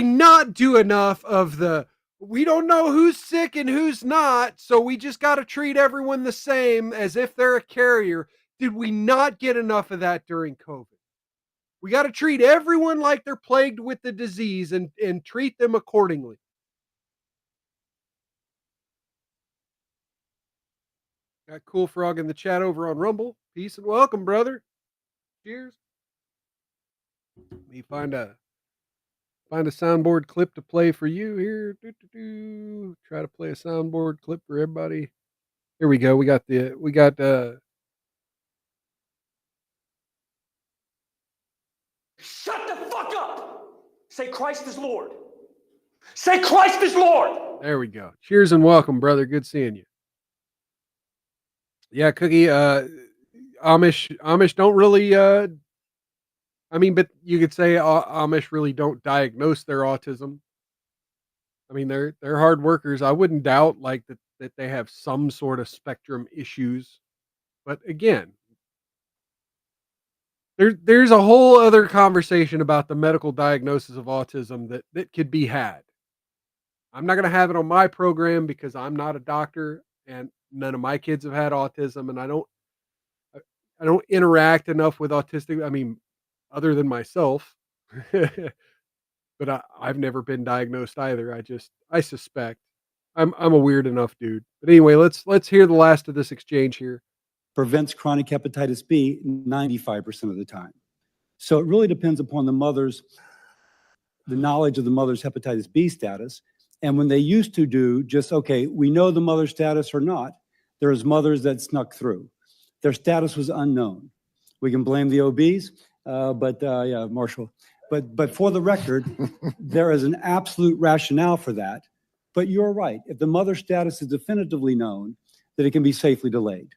not do enough of the, we don't know who's sick and who's not, so we just got to treat everyone the same as if they're a carrier. Did we not get enough of that during COVID? We got to treat everyone like they're plagued with the disease and treat them accordingly. Got Cool Frog in the chat over on Rumble. Peace and welcome, brother. Cheers. Let me find a soundboard clip to play for you here. Try to play a soundboard clip for everybody. Here we go. We got Shut the fuck up! Say Christ is Lord. Say Christ is Lord! there we go. Cheers and welcome, brother. Good seeing you. Yeah, Cookie, Amish don't really I mean, but you could say Amish really don't diagnose their autism. I mean, they're hard workers. I wouldn't doubt like that they have some sort of spectrum issues. But again, there's a whole other conversation about the medical diagnosis of autism that could be had. I'm not going to have it on my program because I'm not a doctor and none of my kids have had autism, and I don't interact enough with autistic. I mean, other than myself, but I've never been diagnosed either. I suspect I'm a weird enough dude. But anyway, let's hear the last of this exchange here. Prevents chronic hepatitis B 95% of the time. So it really depends upon the knowledge of the mother's hepatitis B status. And when they used to do just, okay, we know the mother's status or not, there's mothers that snuck through. Their status was unknown. We can blame the OBs, yeah, Marshall. But for the record, there is an absolute rationale for that. But you're right. If the mother's status is definitively known, that it can be safely delayed.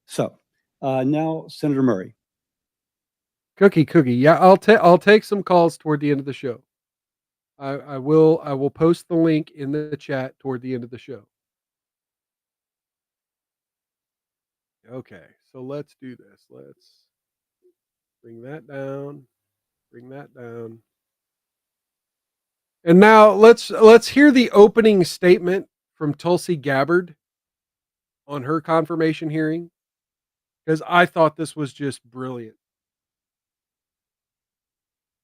So now, Senator Murray. Cookie. Yeah, I'll take some calls toward the end of the show. I will post the link in the chat toward the end of the show. Okay, so let's do this. Let's bring that down. And now let's hear the opening statement from Tulsi Gabbard on her confirmation hearing, because I thought this was just brilliant.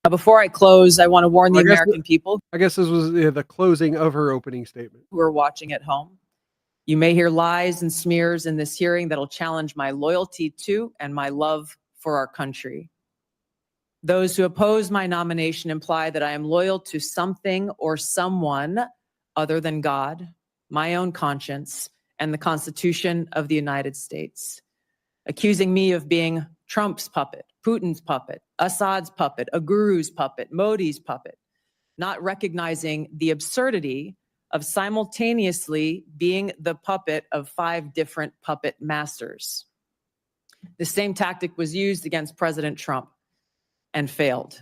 Before I close, I want to warn the American people. I guess this was the closing of her opening statement. Who are watching at home. You may hear lies and smears in this hearing that'll challenge my loyalty to and my love for our country. Those who oppose my nomination imply that I am loyal to something or someone other than God, my own conscience, and the Constitution of the United States, accusing me of being Trump's puppet, Putin's puppet, Assad's puppet, a guru's puppet, Modi's puppet, not recognizing the absurdity of simultaneously being the puppet of 5 different puppet masters. The same tactic was used against President Trump and failed.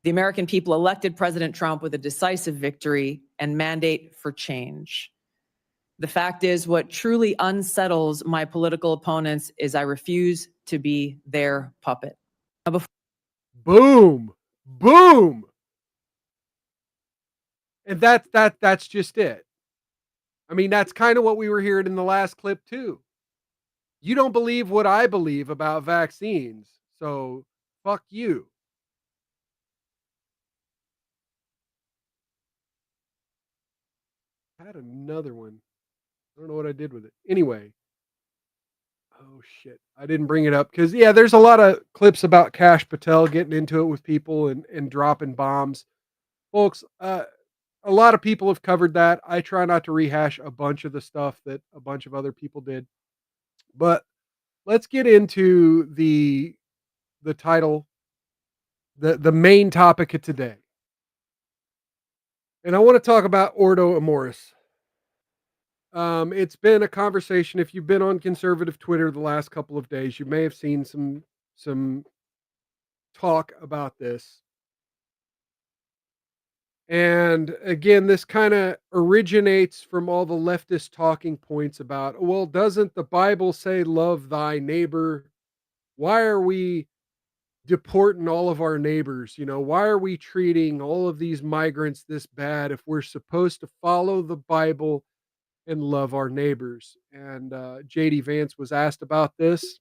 The American people elected President Trump with a decisive victory and mandate for change. The fact is, what truly unsettles my political opponents is I refuse to be their puppet. Boom. And that's just it. I mean, that's kind of what we were hearing in the last clip too. You don't believe what I believe about vaccines, so fuck you. I had another one. I don't know what I did with it. Anyway. Oh shit. I didn't bring it up because yeah, there's a lot of clips about Kash Patel getting into it with people and dropping bombs. Folks, a lot of people have covered that. I try not to rehash a bunch of the stuff that a bunch of other people did. But let's get into the title, the main topic of today. And I want to talk about Ordo Amoris. It's been a conversation. If you've been on conservative Twitter the last couple of days, you may have seen some talk about this. And again, this kind of originates from all the leftist talking points about, well, doesn't the Bible say love thy neighbor? Why are we deporting all of our neighbors? You know, why are we treating all of these migrants this bad if we're supposed to follow the Bible and love our neighbors? And JD Vance was asked about this.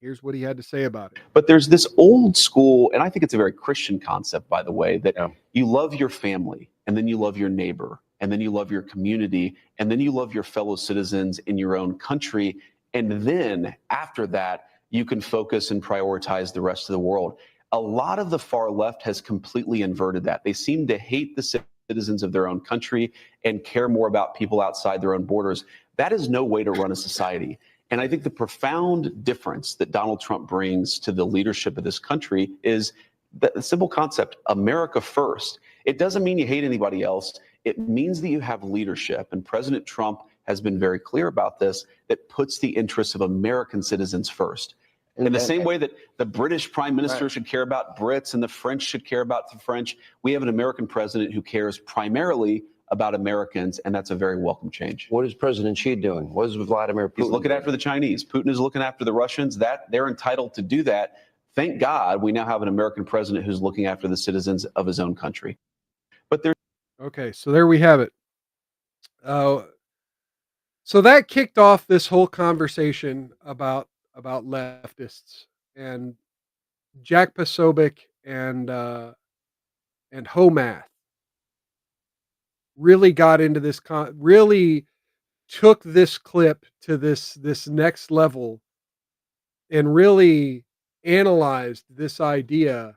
Here's what he had to say about it. But there's this old school, and I think it's a very Christian concept, by the way, that you love your family, and then you love your neighbor, and then you love your community, and then you love your fellow citizens in your own country. And then after that, you can focus and prioritize the rest of the world. A lot of the far left has completely inverted that. They seem to hate the citizens of their own country and care more about people outside their own borders. That is no way to run a society. And I think the profound difference that Donald Trump brings to the leadership of this country is the simple concept, America first. It doesn't mean you hate anybody else. It means that you have leadership. And President Trump has been very clear about this, that puts the interests of American citizens first. In the same way that the British prime minister should care about Brits and the French should care about the French, we have an American president who cares primarily about Americans, and that's a very welcome change. What is President Xi doing? What is Vladimir Putin? He's looking after the Chinese. Putin is looking after the Russians. That they're entitled to do that. Thank God we now have an American president who's looking after the citizens of his own country. But there's okay, so there we have it. So that kicked off this whole conversation about leftists and Jack Posobiec and Homath really got into this, really took this clip to this next level and really analyzed this idea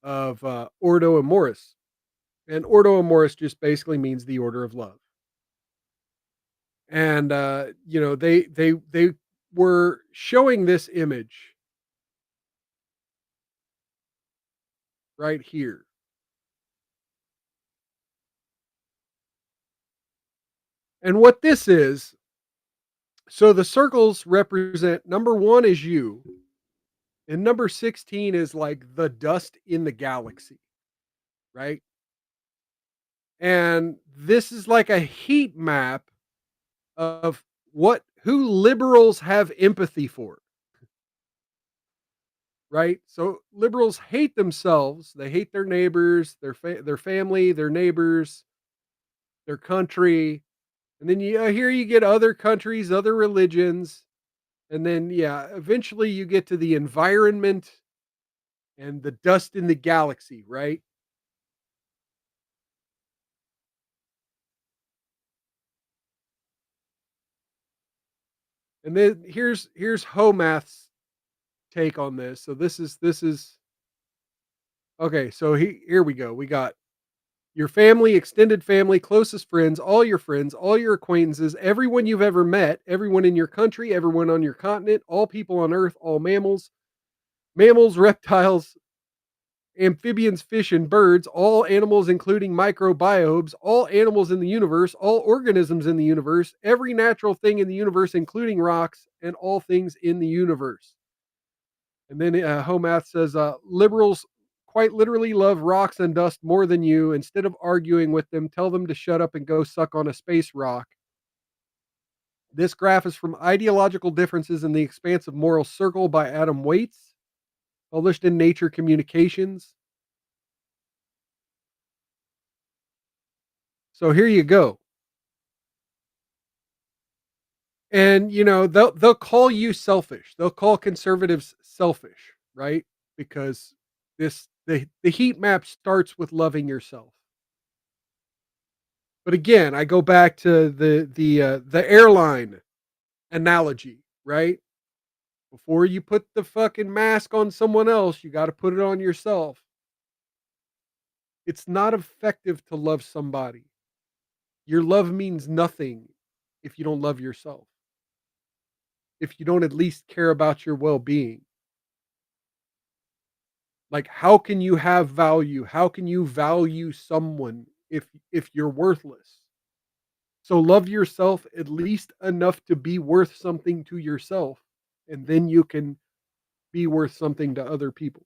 of Ordo Amoris. And Ordo Amoris just basically means the order of love. And you know, they were showing this image right here. And what this is, so the circles represent number 1 is you, and number 16 is like the dust in the galaxy, right? And this is like a heat map of who liberals have empathy for. Right? So liberals hate themselves, they hate their neighbors, their family, their neighbors, their country. And then here you get other countries, other religions, and then eventually you get to the environment and the dust in the galaxy, right? And then here's Homath's take on this. So this is okay. So here we go. We got your family, extended family, closest friends, all your acquaintances, everyone you've ever met, everyone in your country, everyone on your continent, all people on Earth, all mammals, reptiles, amphibians, fish, and birds, all animals, including microbiobes, all animals in the universe, all organisms in the universe, every natural thing in the universe, including rocks, and all things in the universe. And then Homath says, liberals quite literally love rocks and dust more than you. Instead of arguing with them, tell them to shut up and go suck on a space rock. This graph is from Ideological Differences in the Expansive Moral Circle by Adam Waits, published in Nature Communications. So here you go. And they'll call you selfish. They'll call conservatives selfish, right? Because the heat map starts with loving yourself. But again, I go back to the airline analogy, right? Before you put the fucking mask on someone else, you got to put it on yourself. It's not effective to love somebody. Your love means nothing if you don't love yourself. If you don't at least care about your well-being. Like, how can you have value? How can you value someone if you're worthless? So love yourself at least enough to be worth something to yourself, and then you can be worth something to other people.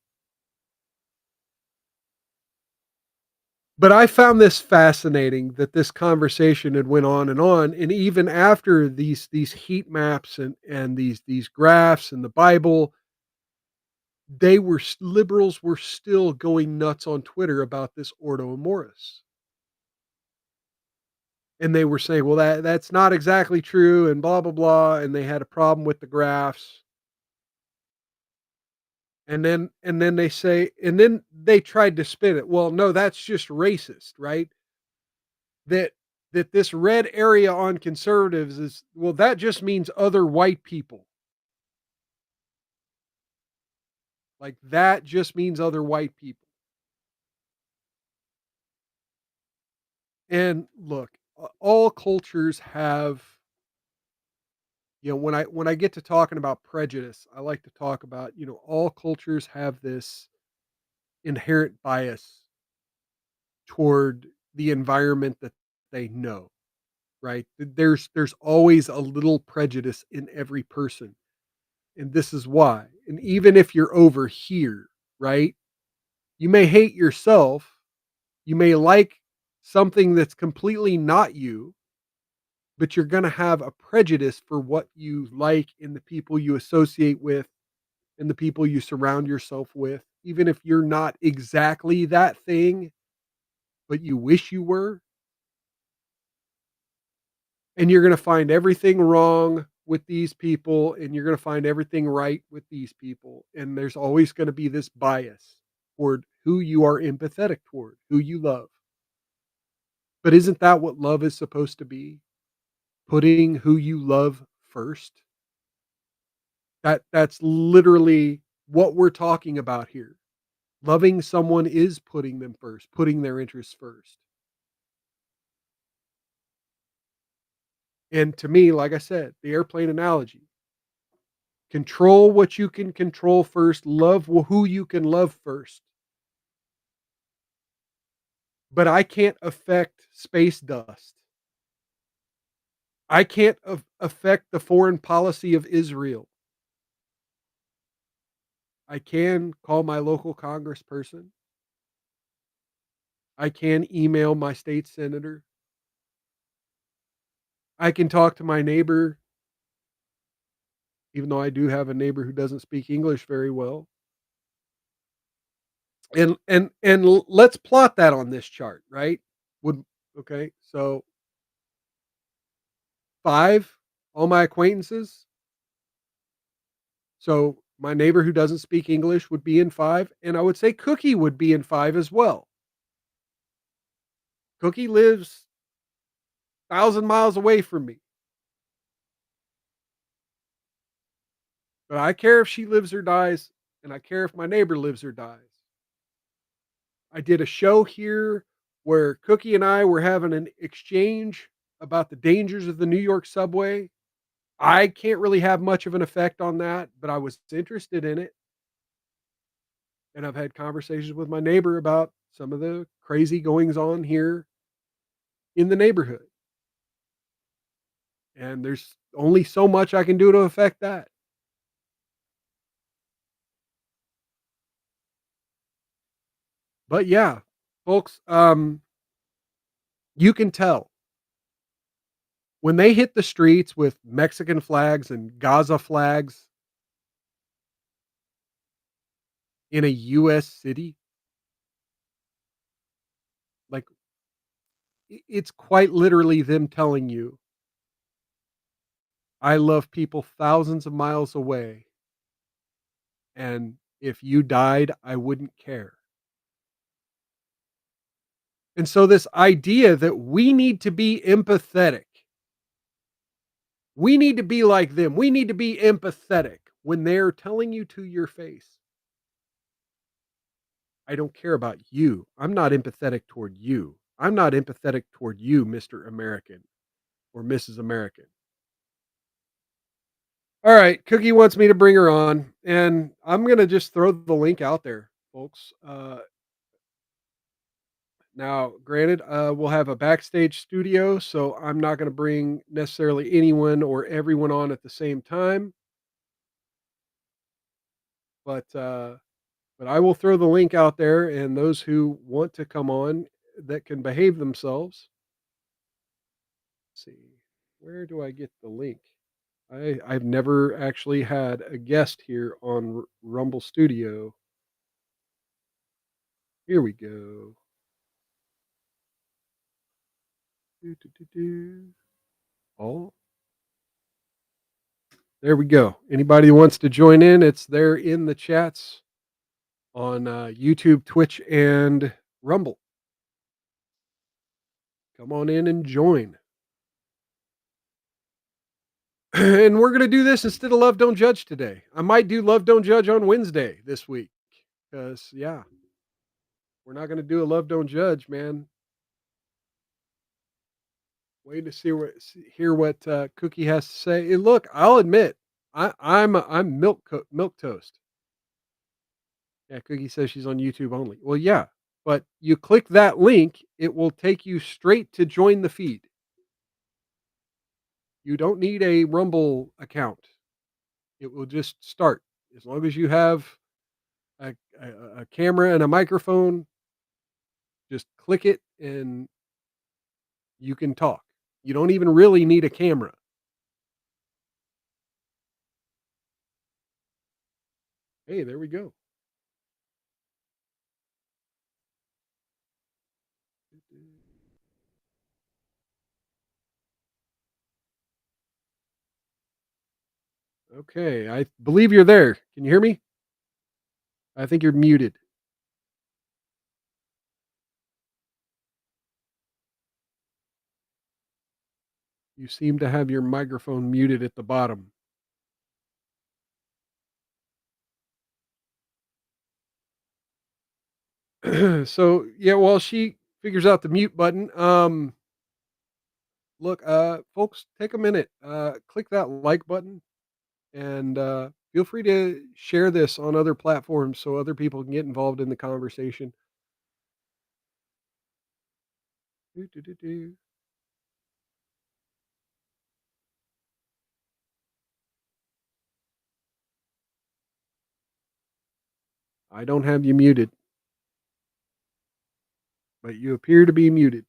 But I found this fascinating that this conversation had went on, and even after these heat maps and these graphs and the Bible, liberals were still going nuts on Twitter about this Ordo Immortis. And they were saying, well, that's not exactly true, and blah blah blah, and they had a problem with the graphs. And then they say, and then they tried to spin it. Well, no, that's just racist, right? That this red area on conservatives is, well, that just means other white people. Like, that just means other white people. And look, all cultures have, when I get to talking about prejudice, I like to talk about, all cultures have this inherent bias toward the environment that they know, right? There's always a little prejudice in every person. And this is why. And even if you're over here, right? You may hate yourself, you may like something that's completely not you, but you're going to have a prejudice for what you like in the people you associate with and the people you surround yourself with, even if you're not exactly that thing, but you wish you were. And you're going to find everything wrong with these people, and you're going to find everything right with these people. And there's always going to be this bias toward who you are empathetic toward, who you love. But isn't that what love is supposed to be? Putting who you love first? That's literally what we're talking about here. Loving someone is putting them first, putting their interests first. And to me, like I said, the airplane analogy, control what you can control first, love who you can love first. But I can't affect space dust. I can't affect the foreign policy of Israel. I can call my local congressperson. I can email my state senator. I can talk to my neighbor, even though I do have a neighbor who doesn't speak English very well. And let's plot that on this chart, right? Okay, so 5, all my acquaintances. So my neighbor who doesn't speak English would be in 5, and I would say Cookie would be in 5 as well. Cookie lives 1,000 miles away from me. But I care if she lives or dies, and I care if my neighbor lives or dies. I did a show here where Cookie and I were having an exchange about the dangers of the New York subway. I can't really have much of an effect on that, but I was interested in it. And I've had conversations with my neighbor about some of the crazy goings on here in the neighborhood. And there's only so much I can do to affect that. But yeah, folks, you can tell when they hit the streets with Mexican flags and Gaza flags in a US city, like, It's quite literally them telling you, I love people thousands of miles away, and if you died, I wouldn't care. And so this idea that we need to be empathetic, we need to be like them, we need to be empathetic when they're telling you to your face, I don't care about you. I'm not empathetic toward you. I'm not empathetic toward you, Mr. American or Mrs. American. All right, Cookie wants me to bring her on, and I'm gonna just throw the link out there, folks. Now, granted, we'll have a backstage studio, so I'm not gonna bring necessarily anyone or everyone on at the same time. But I will throw the link out there, and those who want to come on that can behave themselves. Let's see, where do I get the link? I've never actually had a guest here on Rumble Studio. Here we go. Oh, there we go. Anybody who wants to join in, it's there in the chats on YouTube, Twitch, and Rumble. Come on in and join. And we're going to do this instead of Love Don't Judge today. I might do Love Don't Judge on Wednesday this week because, yeah, we're not going to do a Love Don't Judge, man. Wait to hear what Cookie has to say. And look, I'll admit, I'm milk toast. Yeah, Cookie says she's on YouTube only. Well, yeah, but you click that link, it will take you straight to join the feed. You don't need a Rumble account. It will just start as long as you have a camera and a microphone. Just click it and you can talk. You don't even really need a camera. Hey, there we go. Okay, I believe you're there. Can you hear me? I think you're muted. You seem to have your microphone muted at the bottom. So, yeah, while she figures out the mute button, look, folks, take a minute, click that like button, and feel free to share this on other platforms so other people can get involved in the conversation. Doo-doo-doo-doo. I don't have you muted, but you appear to be muted.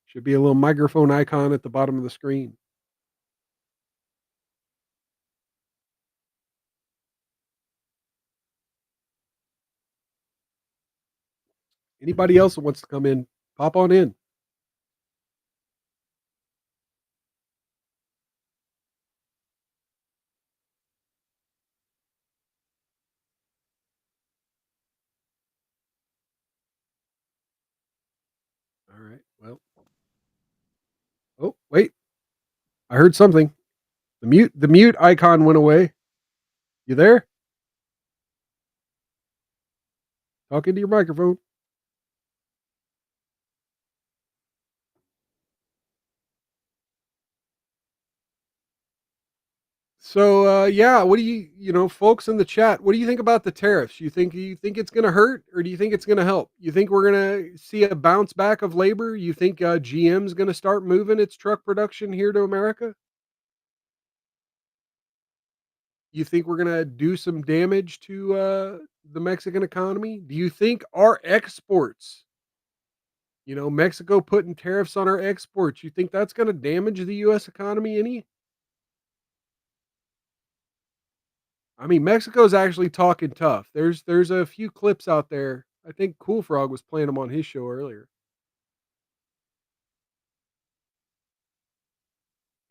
Should be a little microphone icon at the bottom of the screen. Anybody else that wants to come in, pop on in. All right. Well. Oh, wait. I heard something. The mute icon went away. You there? Talking to your microphone. So yeah, what do you folks in the chat, what do you think about the tariffs? You think it's going to hurt or do you think it's going to help? You think we're going to see a bounce back of labor? You think GM's going to start moving its truck production here to America? You think we're going to do some damage to the Mexican economy? Do you think our exports, Mexico putting tariffs on our exports, you think that's going to damage the US economy any? I mean, Mexico's actually talking tough. There's a few clips out there. I think Cool Frog was playing them on his show earlier.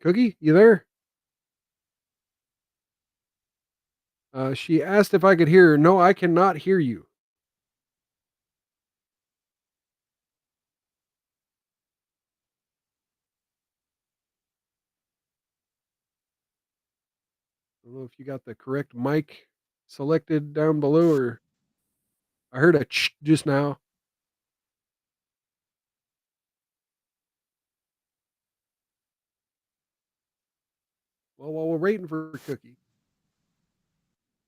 Cookie, you there? She asked if I could hear her. No, I cannot hear you. I don't know if you got the correct mic selected down below, or I heard a ch just now. Well, while we're waiting for Cookie,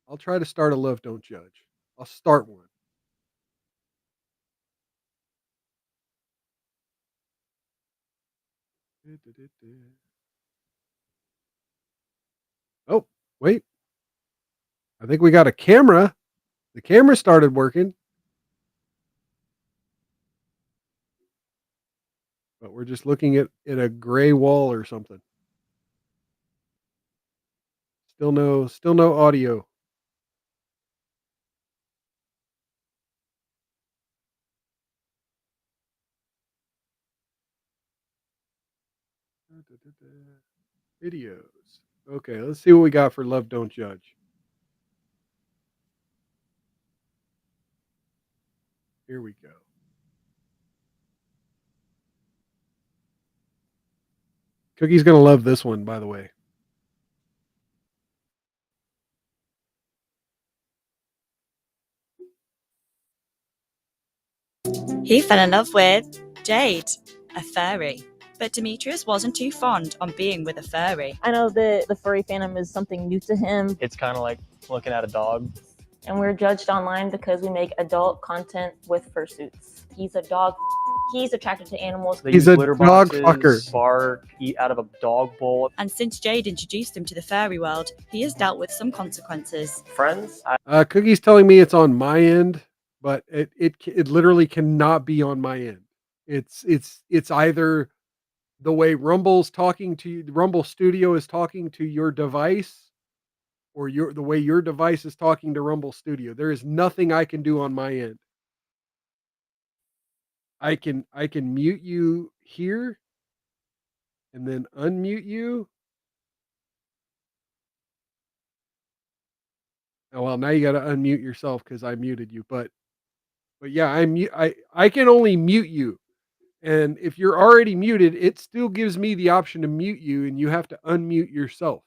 I'll try to start a Love Don't Judge. I'll start one. Oh, wait. I think we got a camera. The camera started working. But we're just looking at a gray wall or something. Still no audio. Videos. Okay, let's see what we got for Love Don't Judge. Here we go. Cookie's gonna love this one, by the way. He fell in love with Jade, a furry. But Demetrius wasn't too fond on being with a furry. I know that the furry fandom is something new to him. It's kind of like looking at a dog. And we're judged online because we make adult content with fursuits. He's a dog. He's attracted to animals. They He's use a litter dog boxes, fucker. bark, eat out of a dog bowl. And since Jade introduced him to the furry world, he has dealt with some consequences. Friends, Cookie's telling me it's on my end, but it literally cannot be on my end. It's either the way Rumble's talking to you, Rumble Studio is talking to your device, or the way your device is talking to Rumble Studio. There is nothing I can do on my end. I can mute you here and then unmute you. Oh, well, now you got to unmute yourself because I muted you. But yeah, I can only mute you. And if you're already muted, it still gives me the option to mute you, and you have to unmute yourself.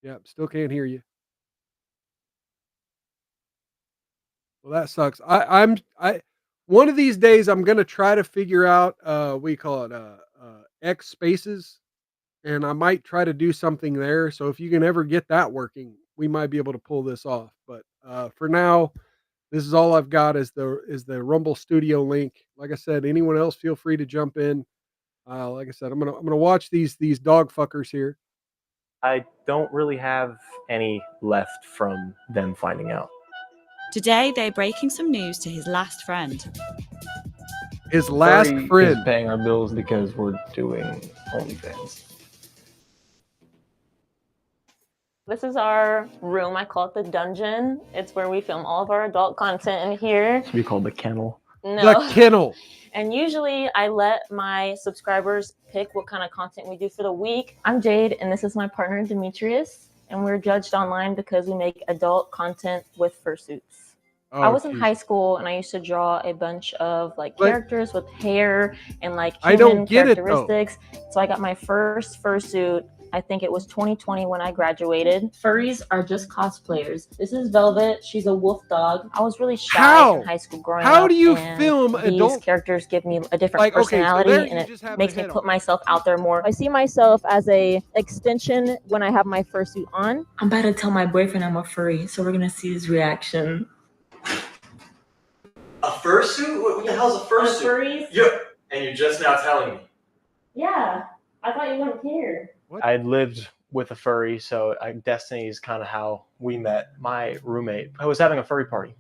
Yep, still can't hear you. Well, that sucks. One of these days I'm gonna try to figure out we call it X Spaces, and I might try to do something there. So if you can ever get that working, we might be able to pull this off. But for now, this is all I've got is the Rumble Studio link. Like I said, anyone else feel free to jump in. Like I said, I'm gonna watch these dog fuckers here. I don't really have any left from them finding out. Today, they're breaking some news to his last friend. His last Furry friend is paying our bills because we're doing OnlyFans. This is our room. I call it the dungeon. It's where we film all of our adult content in here. It should be called the kennel. The kennel. And usually I let my subscribers pick what kind of content we do for the week. I'm Jade, and this is my partner, Demetrius. And we're judged online because we make adult content with fursuits. I was in high school, and I used to draw a bunch of characters with hair and human characteristics. So I got my first fursuit. I think it was 2020 when I graduated. Furries are just cosplayers. This is Velvet. She's a wolf dog. I was really shy in high school growing up. How do you and film these adult characters give me a different personality, and it makes me put myself out there more. I see myself as a extension when I have my fursuit on. I'm about to tell my boyfriend I'm a furry, so we're gonna see his reaction. A fursuit? What the hell's a fursuit? Furries? And you're just now telling me. Yeah, I thought you wouldn't care. I lived with a furry, so Destiny is kind of how we met. My roommate, I was having a furry party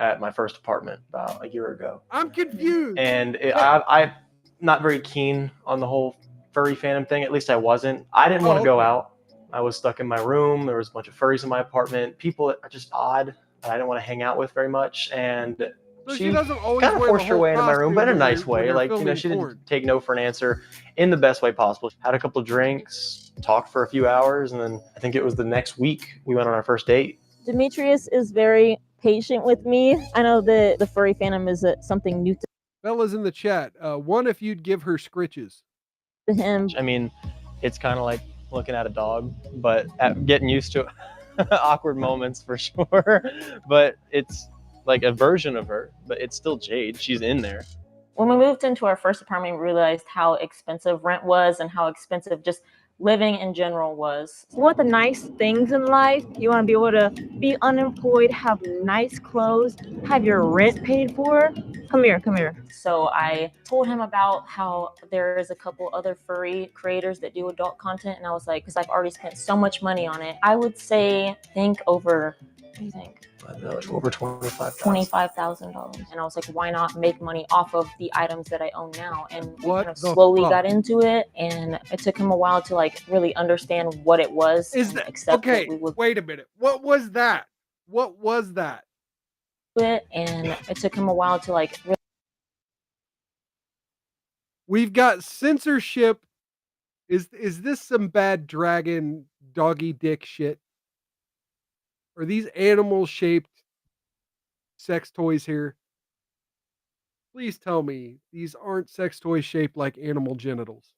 at my first apartment about a year ago. I'm confused. And I'm not very keen on the whole furry fandom thing. At least I wasn't. I didn't want to go out. I was stuck in my room. There was a bunch of furries in my apartment. People that are just odd that I didn't want to hang out with very much. And So she doesn't always kind of wear the forced her whole way into my room, but in a costume nice when way. you're Like, you know, filming she porn. didn't take no for an answer in the best way possible. Had a couple of drinks, talked for a few hours, and then I think it was the next week we went on our first date. Demetrius is very patient with me. I know that the furry fandom is something new Fellas in the chat, one if you'd give her scritches. to him. I mean, it's kind of like looking at a dog, but getting used to awkward moments for sure. But it's like a version of her, but it's still Jade. She's in there. When we moved into our first apartment, we realized how expensive rent was and how expensive just living in general was. You want the nice things in life. You want to be able to be unemployed, have nice clothes, have your rent paid for. Come here, come here. So I told him about how there is a couple other furry creators that do adult content. And I was like, because I've already spent so much money on it, I would say think over, what do you think? Over $25,000. $25,000. And I was like, why not make money off of the items that I own now? And we What kind of the slowly fuck? got into it. And it took him a while to like really understand what it was. Is and that accept okay? that we would Wait a minute. What was that? What was that? do it. And it took him a while to like really We've got censorship. Is this some bad dragon doggy dick shit? Are these animal shaped sex toys here? Please tell me these aren't sex toys shaped like animal genitals.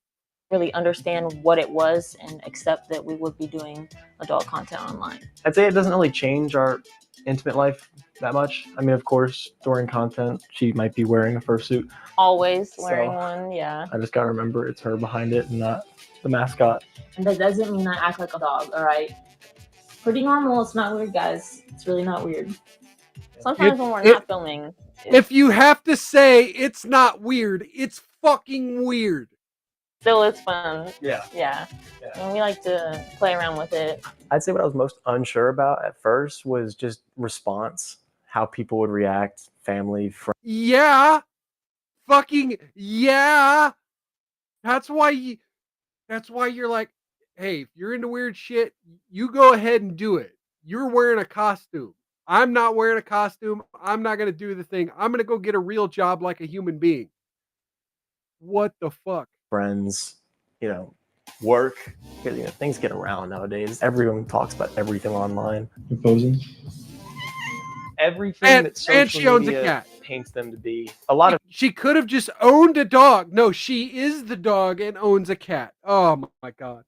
really understand what it was and accept that we would be doing adult content online. I'd say it doesn't really change our intimate life that much. I mean, of course, during content, she might be wearing a fursuit. Always wearing So, one, yeah. I just gotta remember it's her behind it and not the mascot. And that doesn't mean I act like a dog, all right? Pretty normal. It's not weird, guys. It's really not weird. Sometimes when we're not filming, If you have to say it's not weird, it's fucking weird. still it's fun. Yeah. Yeah. And we like to play around with it. I'd say what I was most unsure about at first was just response, how people would react, family, friends. Yeah. Fucking yeah. That's why you're like, hey, if you're into weird shit, you go ahead and do it. You're wearing a costume. I'm not wearing a costume. I'm not going to do the thing. I'm going to go get a real job like a human being. What the fuck? Friends, you know, work. Because, you know, things get around nowadays. Everyone talks about everything online. Proposing. Everything that And social she owns a media cat. paints them to be. A lot of She could have just owned a dog. No, she is the dog and owns a cat. Oh my god.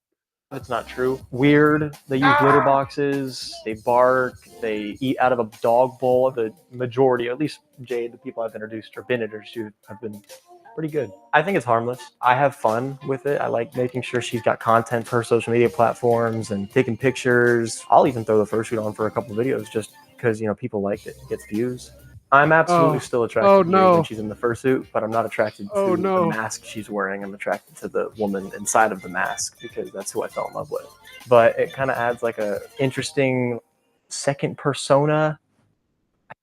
it's not true. Weird. They use litter boxes. They bark. They eat out of a dog bowl. The majority, at least Jade, the people I've introduced or been introduced to, have been pretty good. I think it's harmless. I have fun with it. I like making sure she's got content for her social media platforms and taking pictures. I'll even throw the fursuit on for a couple of videos just because, you know, people like it. It gets views. I'm absolutely still attracted to Jade when she's in the fursuit, but I'm not attracted to the mask she's wearing. I'm attracted to the woman inside of the mask because that's who I fell in love with. But it kind of adds like a interesting second persona.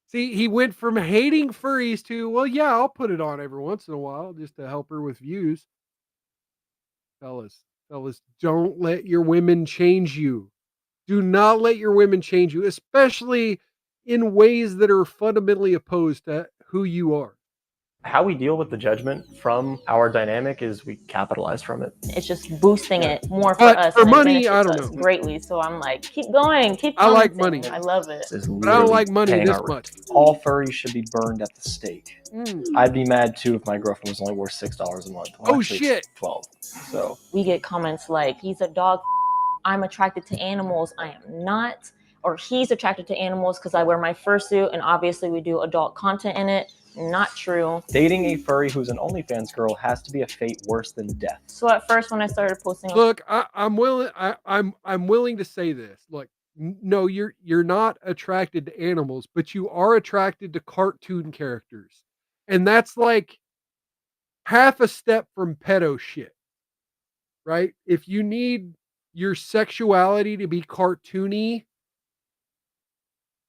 See, he went from hating furries to, well, yeah, I'll put it on every once in a while just to help her with views. Fellas, don't let your women change you. Do not let your women change you, especially in ways that are fundamentally opposed to who you are. How we deal with the judgment from our dynamic is we capitalize from it. It's just boosting it more for But us. for and it money, I benefits don't us know. greatly. So I'm like, keep going, keep I like commenting. money. I love it. But I don't like money Paying this our much. rent. All furries should be burned at the stake. I'd be mad too if my girlfriend was only worth $6 a month. Well, Oh, actually, shit. it's 12. So We get comments like, he's a dog, I'm attracted to animals, I am not. Or he's attracted to animals because I wear my fursuit and obviously we do adult content in it. Not true. dating a furry who's an OnlyFans girl has to be a fate worse than death. So at first when I started posting, Look, I'm willing to say this. Look, no, you're not attracted to animals, but you are attracted to cartoon characters. And that's like half a step from pedo shit. Right? If you need your sexuality to be cartoony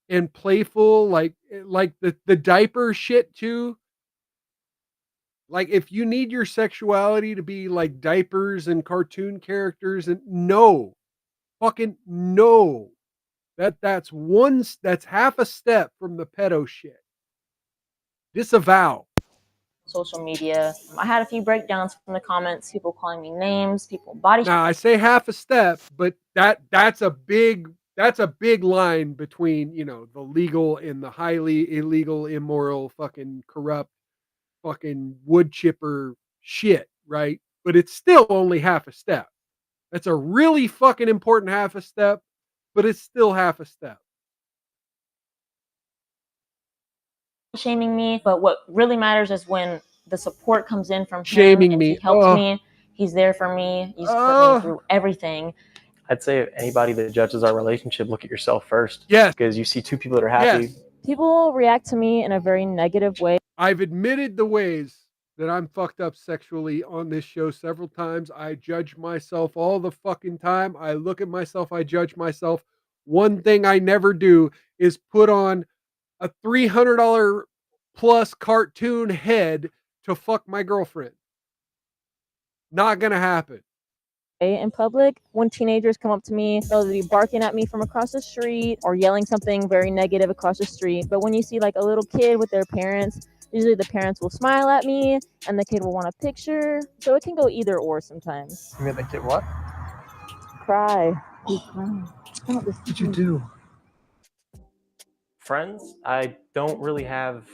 and playful, like the diaper shit too, Like, if you need your sexuality to be like diapers and cartoon characters, and no, fucking no. That's half a step from the pedo shit. Disavow. Social media. I had a few breakdowns from the comments, people calling me names, people body Now I say half a step, but that's a big line between, the legal and the highly illegal, immoral, fucking corrupt, fucking wood chipper shit, right? But it's still only half a step. That's a really fucking important half a step, but it's still half a step. shaming me, but what really matters is when the support comes in from him Shaming and me. he helps Ugh. me. He's there for me. He's put me through everything. I'd say anybody that judges our relationship, look at yourself first. Yes. Because you see two people that are happy. Yes. People react to me in a very negative way. I've admitted the ways that I'm fucked up sexually on this show several times. I judge myself all the fucking time. I look at myself, I judge myself. One thing I never do is put on a $300 plus cartoon head to fuck my girlfriend. Not gonna happen. In public, when teenagers come up to me, they'll be barking at me from across the street or yelling something very negative across the street. But when you see like a little kid with their parents, usually the parents will smile at me and the kid will want a picture. So it can go either or sometimes. You made the kid what? Cry. He's crying. What did you do? Friends, I don't really have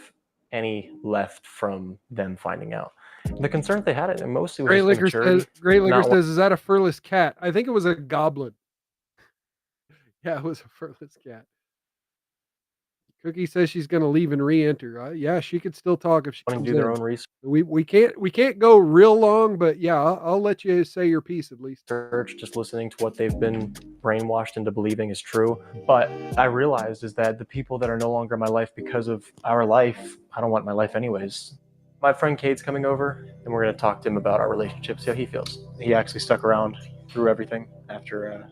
any left from them finding out. The concern they had it mostly was Great just Liquor immaturity. says, Great Liquor Not says, is that a furless cat? I think it was a goblin. Yeah, it was a furless cat. Cookie says she's going to leave and re-enter. Yeah, she could still talk if she wanting comes to do their in. own research, We can't go real long, but yeah, I'll let you say your piece at least. just listening to what they've been brainwashed into believing is true. But I realized is that the people that are no longer in my life because of our life, I don't want my life anyways. My friend Cade's coming over, and we're going to talk to him about our relationship, see how he feels. He actually stuck around through everything after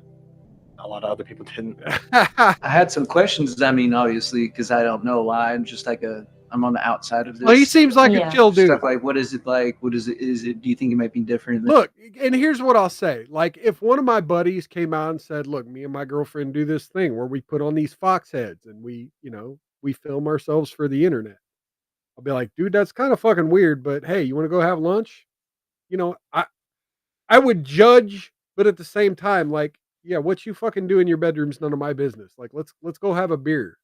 a lot of other people didn't. I had some questions. I mean, obviously, because I don't know a lot. I'm just like I'm on the outside of this. Well, he seems like a chill dude. Stuff like, what is it like? What is it? Do you think it might be different? Look, and here's what I'll say. Like, if one of my buddies came out and said, look, me and my girlfriend do this thing where we put on these fox heads and we film ourselves for the internet. I'll be like, dude, that's kind of fucking weird, but hey, you want to go have lunch? I would judge, but at the same time, like, yeah, what you fucking do in your bedroom's none of my business. Like, let's go have a beer,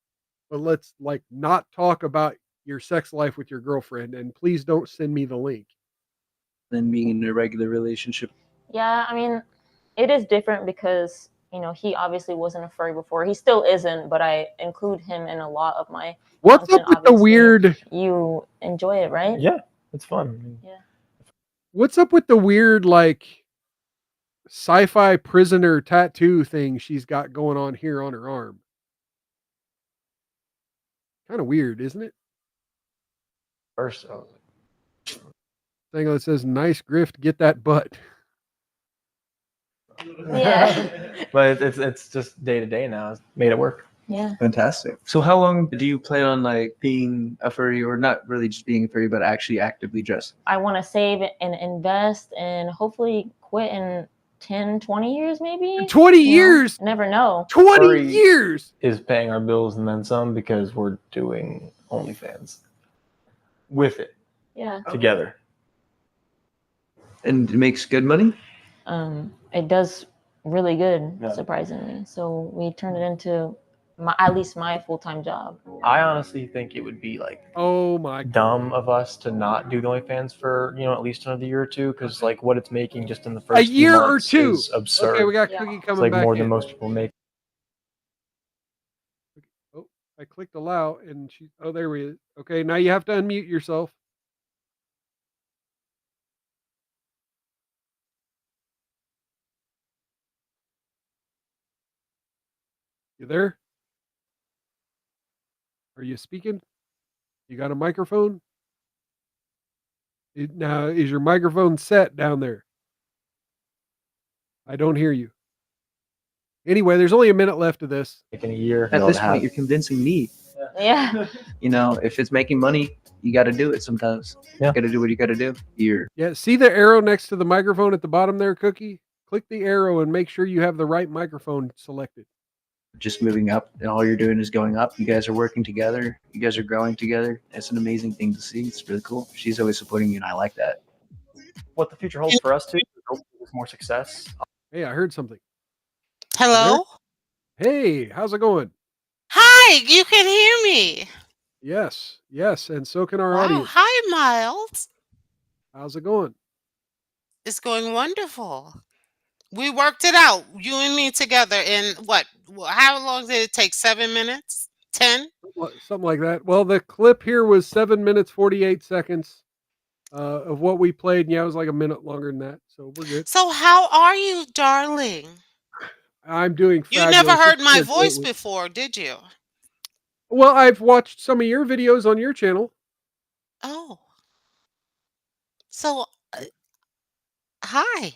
but let's like not talk about your sex life with your girlfriend, and please don't send me the link. Than being in a regular relationship. Yeah, I mean, it is different because, he obviously wasn't a furry before. He still isn't, but I include him in a lot of my What's content, up with the obviously. weird? You enjoy it, right? Yeah, it's fun. Yeah. What's up with the weird, like, sci-fi prisoner tattoo thing she's got going on here on her arm? Kind of weird, isn't it? First, Thing that says, nice grift, get that butt. Yeah. But it's just day to day now. It's made it work. Yeah. Fantastic. So how long do you plan on like being a furry, or not really just being a furry, but actually actively dressing? I want to save and invest and hopefully quit in 10, 20 years maybe. 20 years? Never know. 20 Furry years is paying our bills and then some because we're doing OnlyFans with it. Yeah. Together. And it makes good money? It does really good, Yeah. surprisingly. So we turned it into at least my full-time job. I honestly think it would be like oh my dumb of us to not do the OnlyFans for at least another year or two, because like what it's making just in the first a year few or months two is absurd. Okay, we got Yeah. Cookie It's coming like back more in. than most people make. Oh, I clicked allow and there we is. Okay, now you have to unmute yourself. You there? Are you speaking? You got a microphone? Now, is your microphone set down there? I don't hear you. Anyway, there's only a minute left of this. Like in a year. At this point, you're convincing me. Yeah. If it's making money, you got to do it sometimes. Yeah. You got to do what you got to do. Yeah, see the arrow next to the microphone at the bottom there, Cookie? Click the arrow and make sure you have the right microphone selected. Just moving up, and all you're doing is going up. You guys are working together. You guys are growing together. It's an amazing thing to see. It's really cool. She's always supporting you, and I like that. What the future holds for us too is more success. Hey, I heard something. Hello? Hey, how's it going? Hi, you can hear me. Yes, yes, and so can our Wow. audience. Hi, Miles. How's it going? It's going wonderful. We worked it out, you and me together in what? How long did it take? 7 minutes? 10? Something like that. Well, the clip here was 7 minutes, 48 seconds of what we played. And yeah, it was like a minute longer than that. So we're good. So how are you, darling? I'm doing You fabulous. never heard It's my been a great voice week. before, did you? Well, I've watched some of your videos on your channel. Oh. So, hi.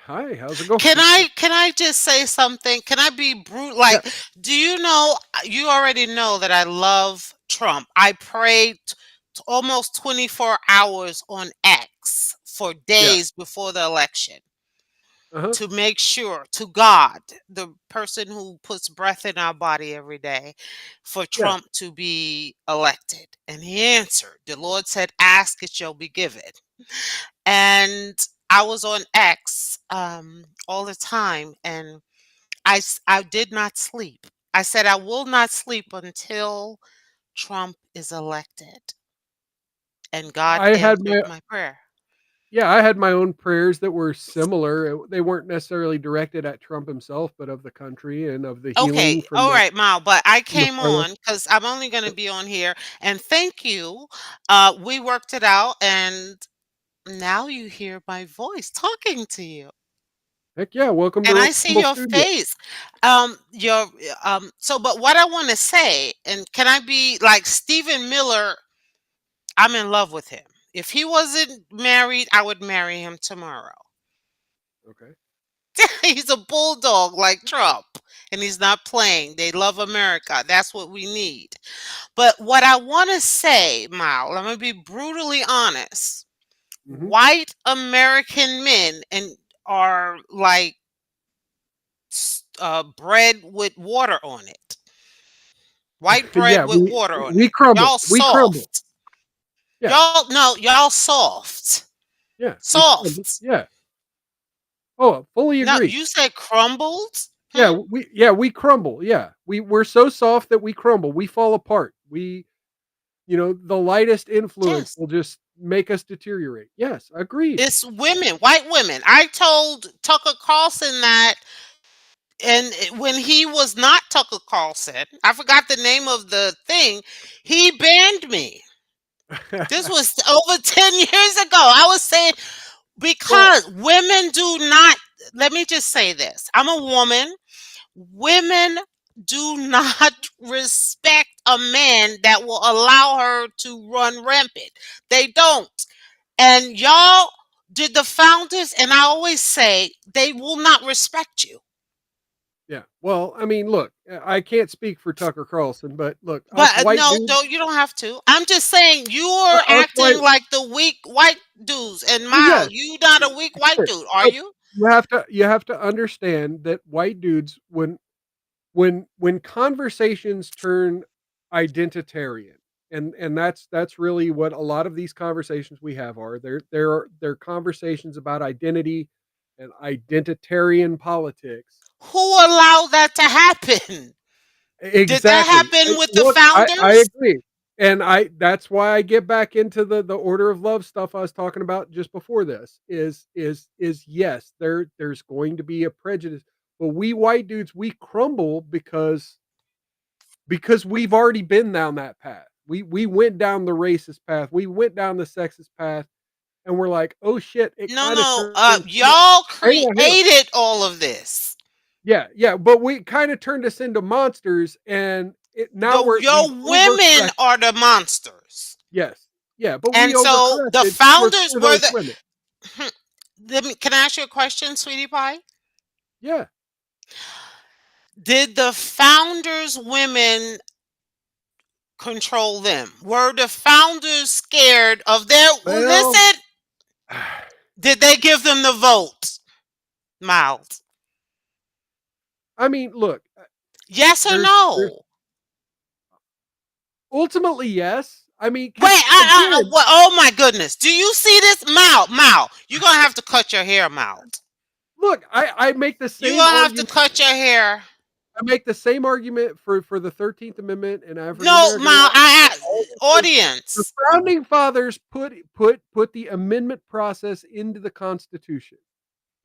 Hi, how's it going? Can I just say something? Can I be brutal? Like, do you know? You already know that I love Trump. I prayed almost 24 hours on X for days before the election to make sure to God, the person who puts breath in our body every day, for Trump to be elected. And he answered. The Lord said, "Ask, it shall be given." And I was on X all the time, and I did not sleep. I said, I will not sleep until Trump is elected. And God I had answered my prayer. Yeah, I had my own prayers that were similar. They weren't necessarily directed at Trump himself, but of the country and of the healing Okay, from all the right, Mal, but I from the came fire. on because I'm only going to be on here. And thank you. We worked it out, and now you hear my voice talking to you. Heck yeah, welcome to And I see Rumble your Studio. face. So but what I want to say, and can I be like Stephen Miller? I'm in love with him. If he wasn't married, I would marry him tomorrow. Okay. He's a bulldog like Trump, and he's not playing. They love America. That's what we need. But what I want to say, Mal, I'm going to be brutally honest. White American men are like bread with water on it. White bread Yeah, with water on we it. crumble. Y'all We crumble. soft. Yeah. Y'all soft. Yeah. we crumble. Soft. Yeah. Oh, fully No, agree. you said crumbled? Yeah, we crumble. Yeah. We're so soft that we crumble. We fall apart. The lightest influence will just make us deteriorate. Yes, agreed. It's women, white women. I told Tucker Carlson that, and when he was not Tucker Carlson, I forgot the name of the thing, he banned me. This was over 10 years ago. I was saying, because women do not, let me just say this. I'm a woman. Women do not respect a man that will allow her to run rampant. They don't. And y'all did the founders, and I always say they will not respect you. Yeah. Well, I mean, look, I can't speak for Tucker Carlson, but look, us But white no, dudes, you don't have to. I'm just saying you're acting like the weak white dudes. And Mal, you not a weak white sure. dude, are But you? you have to understand that white dudes, when conversations turn identitarian, and that's really what a lot of these conversations we have are. They're conversations about identity and identitarian politics. Who allowed that to happen? Exactly. Did that happen with the Look, I founders? agree. And that's why I get back into the order of love stuff I was talking about just before this is yes, there's going to be a prejudice, but we white dudes, we crumble because we've already been down that path. We went down the racist path. We went down the sexist path, and we're like, oh shit, it kind of turned y'all hang on. created all of this. Yeah, but we kind of turned us into monsters, and Your women are the monsters. Yes. Yeah, but And we so the overcorrected founders for were those the. women. Can I ask you a question, sweetie pie? Yeah. Did the founders' women control them? Were the founders scared of their Well, listen? Did they give them the vote? Miles. I mean, look, Yes or there's no? ultimately yes. I mean, Wait, 'cause again, oh my goodness. Do you see this? Mal, you're going to have to cut your hair, Mal. look, I make the You're same going to have to argument. cut your hair. I make the same argument for the 13th Amendment and African No, American Mal, rights. The audience. founding fathers put the amendment process into the Constitution.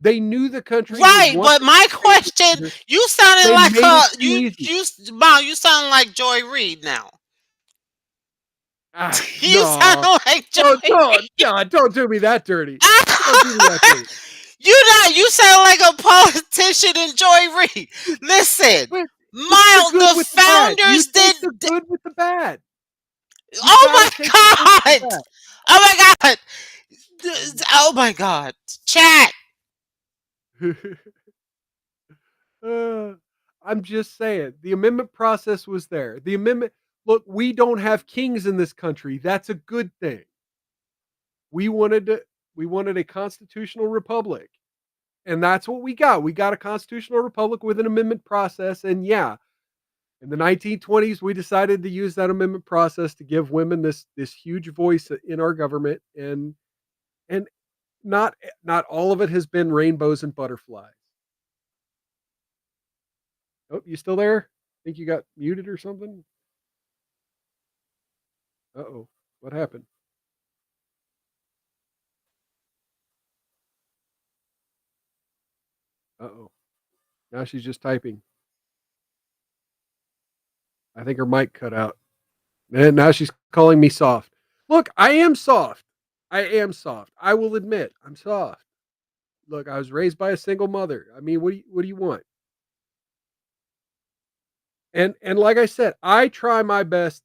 They knew the country was Right, one. but my question, you sounded They like made it too easy. Mal, you sound like Joy Reid now. You sound No, like Joy Reid. don't do me that dirty. Don't do me that dirty. You sound like a politician in Joy Reid. Listen, But Miles, the founders take did. the good with the bad. Oh my gotta take the good with the God! Oh my God! Oh my God! Chat. I'm just saying, the amendment process was there. The amendment. Look, we don't have kings in this country. That's a good thing. We wanted a constitutional republic, and that's what we got. We got a constitutional republic with an amendment process, and yeah, in the 1920s, we decided to use that amendment process to give women this huge voice in our government, and not all of it has been rainbows and butterflies. Oh, you still there? Think you got muted or something? Uh-oh. What happened? Uh-oh. Now she's just typing. I think her mic cut out. And now she's calling me soft. Look, I am soft. I am soft. I will admit, I'm soft. Look, I was raised by a single mother. I mean, what do you want? And like I said, I try my best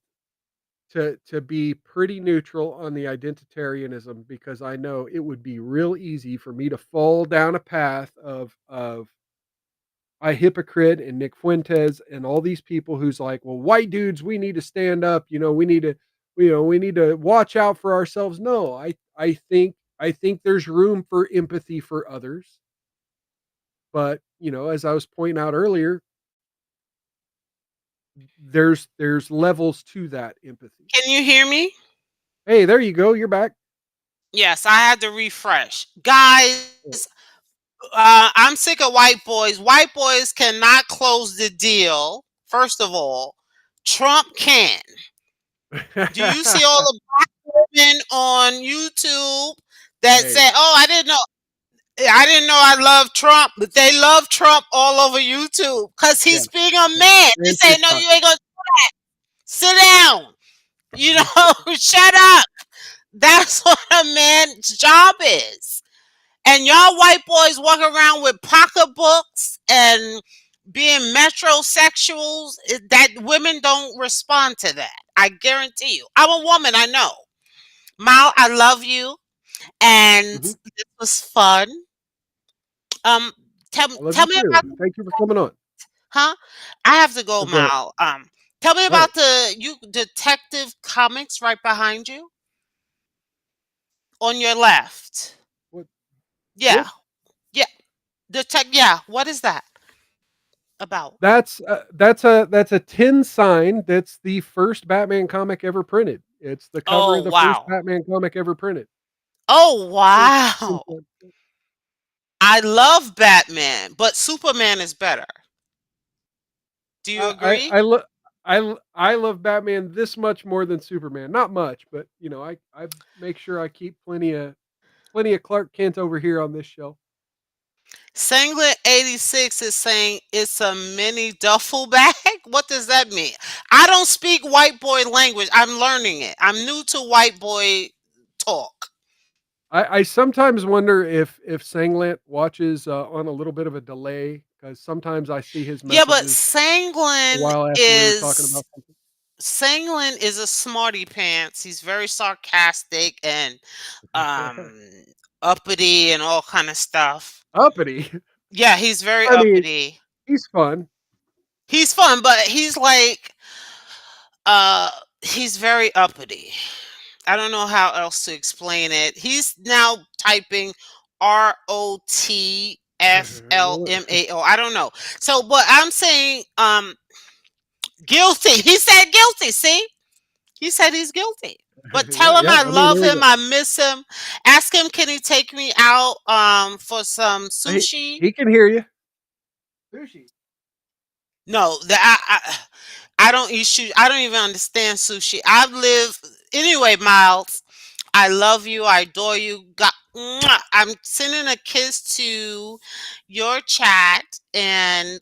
to be pretty neutral on the identitarianism, because I know it would be real easy for me to fall down a path of a hypocrite and Nick Fuentes and all these people who's like, well, white dudes, we need to stand up. We need to watch out for ourselves. No, I think there's room for empathy for others. But, as I was pointing out earlier, there's levels to that empathy. Can you hear me? Hey, there you go. You're back. Yes, I had to refresh. Guys, I'm sick of white boys. White boys cannot close the deal. First of all, Trump can. Do you see all the black women on YouTube that say, "Oh, I didn't know I love Trump," but they love Trump all over YouTube because he's being a man. They say, "No, you ain't gonna do that. Sit down. Shut up." That's what a man's job is. And y'all white boys walk around with pocketbooks and being metrosexuals, that women don't respond to that. I guarantee you. I'm a woman, I know. Mal, I love you. And this was fun. Tell I love me you too. about Thank you for coming on. Huh? I have to go, Oh, go ahead. Mal. Tell me All about the Detective Comics right behind you. On your left. What? Yeah. This? Yeah. Yeah. What is that about? That's a tin sign. That's the first Batman comic ever printed. It's the cover of the first Batman comic ever printed. Oh, wow. I love Batman, but Superman is better. Do you agree? I love Batman this much more than Superman. Not much, but I make sure I keep plenty of Clark Kent over here on this shelf. Sanglet 86 is saying it's a mini duffel bag. What does that mean? I don't speak white boy language. I'm learning it. I'm new to white boy talk. I sometimes wonder if Sanglant watches on a little bit of a delay, because sometimes I see his messages. Yeah, but Sanglant while after we were talking about something. Sanglant is a smarty pants. He's very sarcastic and uppity and all kind of stuff. Uppity? Yeah, he's very I mean, uppity. he's fun. He's fun, but he's like he's very uppity. I don't know how else to explain it. He's now typing ROTFLMAO. I don't know. So, but I'm saying guilty. He said guilty. See? He said he's guilty. But tell him I I mean, love there we him. go. I miss him. Ask him, can he take me out for some sushi? He can hear you. Sushi. No, I don't eat sushi. I don't even understand sushi. I've lived anyway, Miles. I love you. I adore you. Mwah. I'm sending a kiss to your chat, and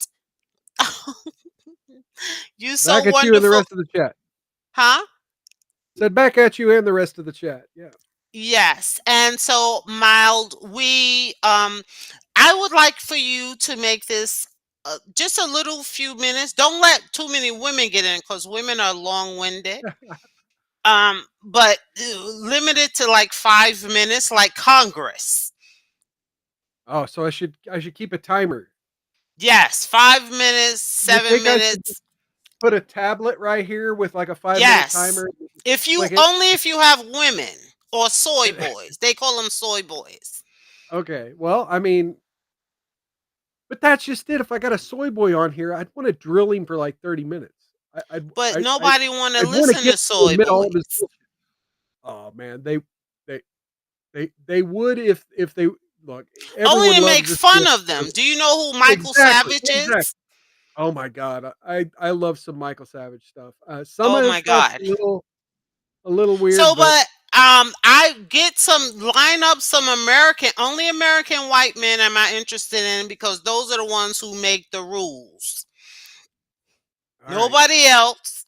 you so Back at you and the wonderful, rest of the chat. huh? Said back at you and the rest of the chat. Yeah. Yes. And so, Mild, I would like for you to make this just a little few minutes. Don't let too many women get in because women are long-winded. But limited to like 5 minutes, like Congress. Oh, so I should keep a timer. Yes, 5 minutes, You 7 think I should minutes. put a tablet right here with like a 5-minute Yes. timer? If you Click it. only if you have women or soy boys. They call them soy boys. Okay. Well, I mean, but that's just it. If I got a soy boy on here, I'd want to drill him for like 30 minutes. But nobody want to I'd want to listen get to soy admit all of his boys. bullshit. Oh man, they would if they look. Only Everyone to loves make this fun bullshit. of them. Do you know who Michael Exactly. Savage is? Exactly. Oh my god, I love some Michael Savage stuff. Some Oh of his my stuff's God. a little weird, So, but but I get line up some only American white men am I interested in because those are the ones who make the rules. all right. Nobody else.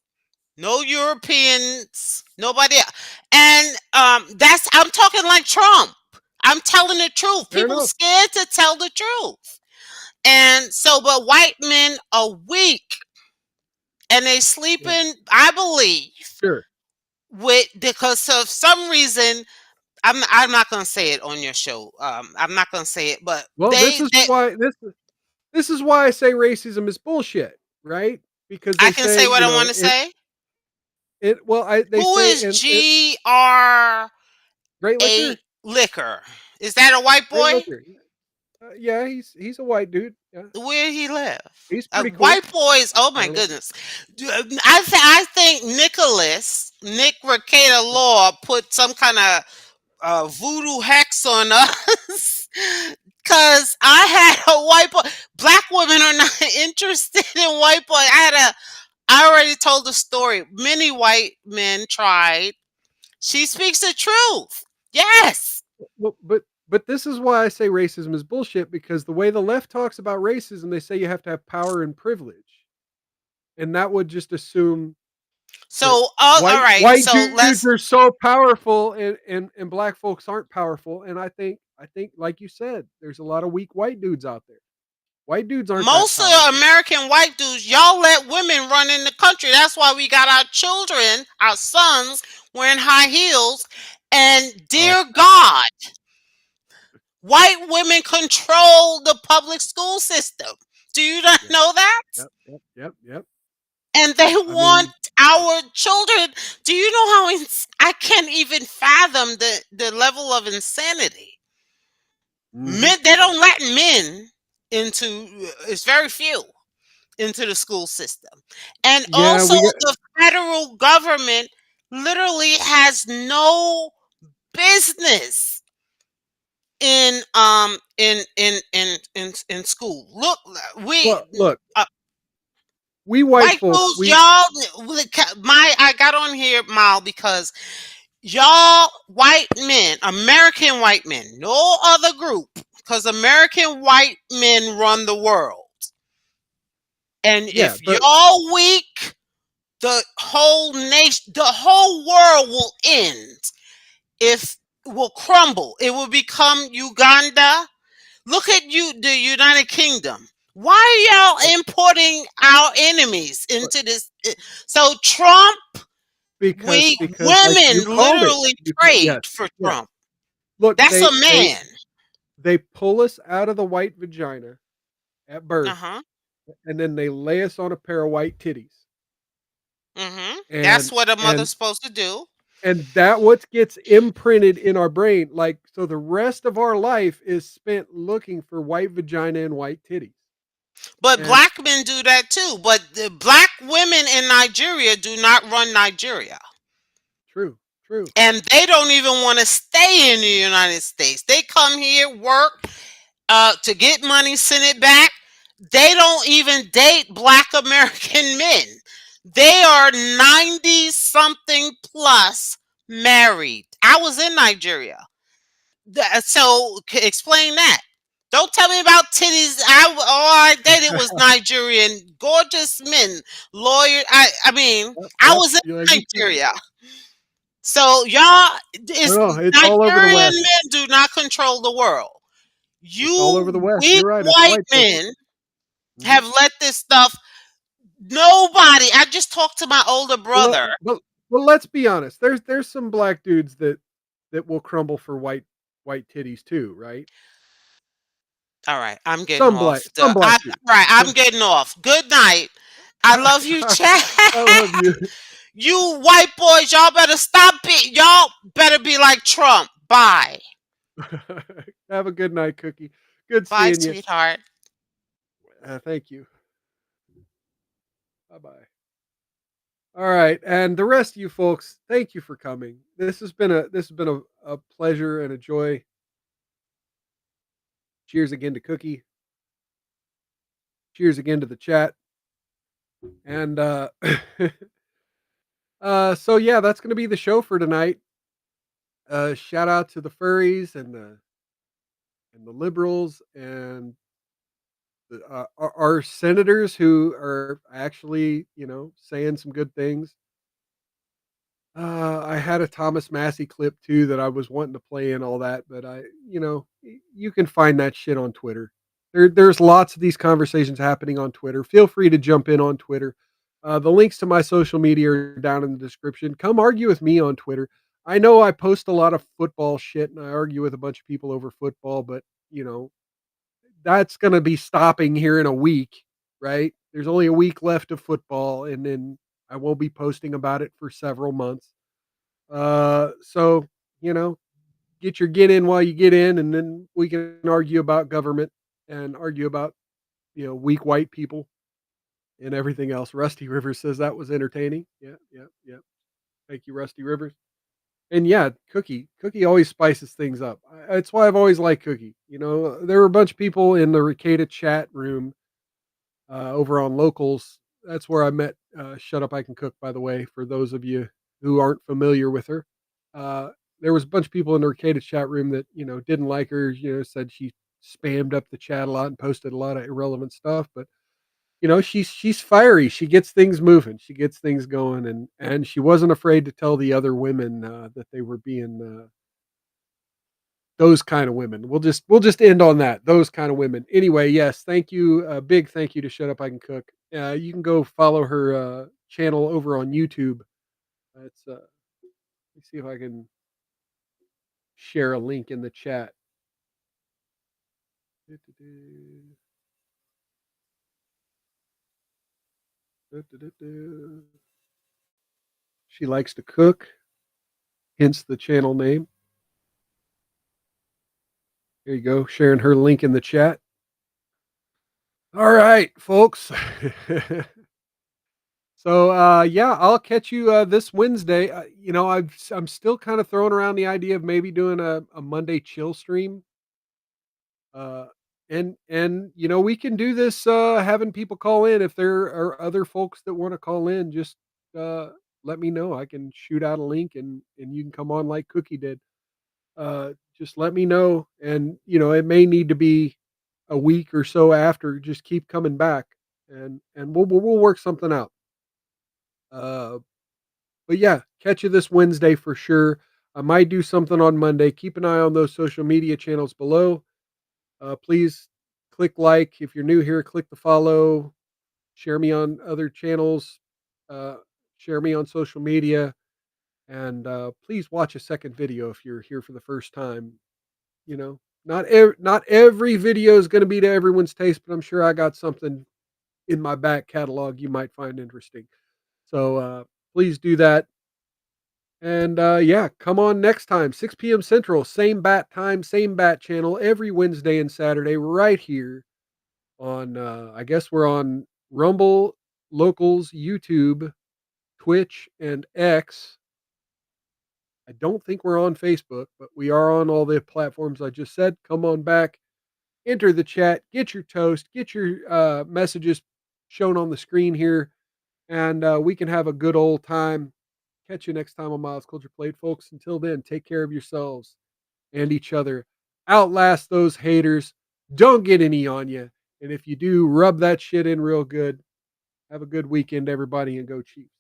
No Europeans. Nobody else. And I'm talking like Trump. I'm telling the truth. Fair People enough. scared to tell the truth. And so, but white men are weak and they sleeping, I believe, Sure. because of some reason, I'm not gonna say it on your show. I'm not gonna say it, but Well, this is why I say racism is bullshit, right? Because I they can say, say what I want to say. they Who say is and GR Great a Liquor? liquor? Is that a white Great boy? Liquor. Yeah, he's a white dude. Yeah. Where he live? He's pretty cool. White boys. Oh I my don't know. goodness! I think Nick Recator Law put some kind of voodoo hex on us. Cause I had a white boy. Black women are not interested in white boy. I already told the story. Many white men tried. She speaks the truth. Yes. Well, but this is why I say racism is bullshit, because the way the left talks about racism, they say you have to have power and privilege. And that would just assume So that all right. white So dudes are so powerful and black folks aren't powerful. And I think like you said, there's a lot of weak white dudes out there. White dudes aren't most that of powerful. the American white dudes, y'all let women run in the country. That's why we got our children, our sons, wearing high heels. And dear God, white women control the public school system. Do you not know that? Yep. And they want our children. Do you know how I can't even fathom the level of insanity? Men, they don't let men into. It's very few into the school system, and Yeah, also the federal government literally has no business in school. Look, we white folks, dudes, y'all. I got on here, Mal, because y'all white men, American white men, no other group, because American white men run the world. And if y'all weak, the whole nation, the whole world will end. Will crumble. It will become Uganda. Look at the United Kingdom. Why are y'all importing our enemies into this? So Trump, because women literally prayed for Trump. Look, that's a man. They pull us out of the white vagina at birth, and then they lay us on a pair of white titties. That's And what a mother's and supposed to do. and that what gets imprinted in our brain. Like, so the rest of our life is spent looking for white vagina and white titties. But And black men do that too. But the black women in Nigeria do not run Nigeria. true. And they don't even want to stay in the United States. They come here, work to get money, send it back. They don't even date black American men. They are 90 something plus married. I was in Nigeria. So explain that. Don't tell me about titties. All I dated was Nigerian, gorgeous men, lawyer. I mean, I Yep. was in Like you said, Nigeria. So y'all, it's no, it's all over the Nigerian West. men do not control the world. It's all over You the West. weak You're right. It's white white folks. men have let this stuff. Nobody. I just talked to my older brother. Well, let's be honest. There's some black dudes that will crumble for white titties too, right? All right, I'm getting off. Some black dudes. I'm getting off. Good night. I love you, Chad. I love you. You white boys, y'all better stop it. Y'all better be like Trump. Bye. Have a good night, Cookie. Good Bye, seeing you. sweetheart. Thank you. Bye bye. All right, and the rest of you folks, thank you for coming. This has been a pleasure and a joy. Cheers again to Cookie. Cheers again to the chat. And so yeah, that's going to be the show for tonight. Shout out to the furries and the liberals and our senators who are actually, saying some good things. I had a Thomas Massey clip too that I was wanting to play and all that, but you can find that shit on Twitter. There's lots of these conversations happening on Twitter. Feel free to jump in on Twitter. The links to my social media are down in the description. Come argue with me on Twitter. I know I post a lot of football shit and I argue with a bunch of people over football, but that's going to be stopping here in a week, right? There's only a week left of football, and then I won't be posting about it for several months. So, get your get in while you get in, and then we can argue about government and argue about, weak white people and everything else. Rusty Rivers says that was entertaining. Yeah. Thank you, Rusty Rivers. And yeah, Cookie always spices things up. That's why I've always liked Cookie. There were a bunch of people in the Ricada chat room over on Locals. That's where I met Shut Up I Can Cook, by the way, for those of you who aren't familiar with her. There was a bunch of people in the Ricada chat room that, didn't like her, said she spammed up the chat a lot and posted a lot of irrelevant stuff. But, she's fiery. She gets things moving. She gets things going. And she wasn't afraid to tell the other women that they were being those kind of women. We'll just end on that. Those kind of women. Anyway, yes, thank you. A big thank you to Shut Up I Can Cook. You can go follow her channel over on YouTube. Let's see if I can share a link in the chat. She likes to cook, hence the channel name. There you go, sharing her link in the chat. All right, folks. So yeah, I'll catch you this Wednesday. I'm still kind of throwing around the idea of maybe doing a Monday chill stream. And we can do this having people call in. If there are other folks that want to call in, just let me know. I can shoot out a link and you can come on like Cookie did. Just let me know, and it may need to be a week or so after. Just keep coming back, and we'll work something out. But yeah, catch you this Wednesday for sure. I might do something on Monday. Keep an eye on those social media channels below. Please click like. If you're new here, click the follow. Share me on other channels. Share me on social media. And please watch a second video if you're here for the first time. Not every video is going to be to everyone's taste, but I'm sure I got something in my back catalog you might find interesting. So please do that. And yeah, come on next time, 6 p.m. Central, same bat time, same bat channel, every Wednesday and Saturday, right here on, I guess we're on Rumble, Locals, YouTube, Twitch, and X. I don't think we're on Facebook, but we are on all the platforms I just said. Come on back, enter the chat, get your toast, get your messages shown on the screen here, and we can have a good old time. Catch you next time on Miles Culture Plate, folks. Until then, take care of yourselves and each other. Outlast those haters. Don't get any on you. And if you do, rub that shit in real good. Have a good weekend, everybody, and go Chiefs.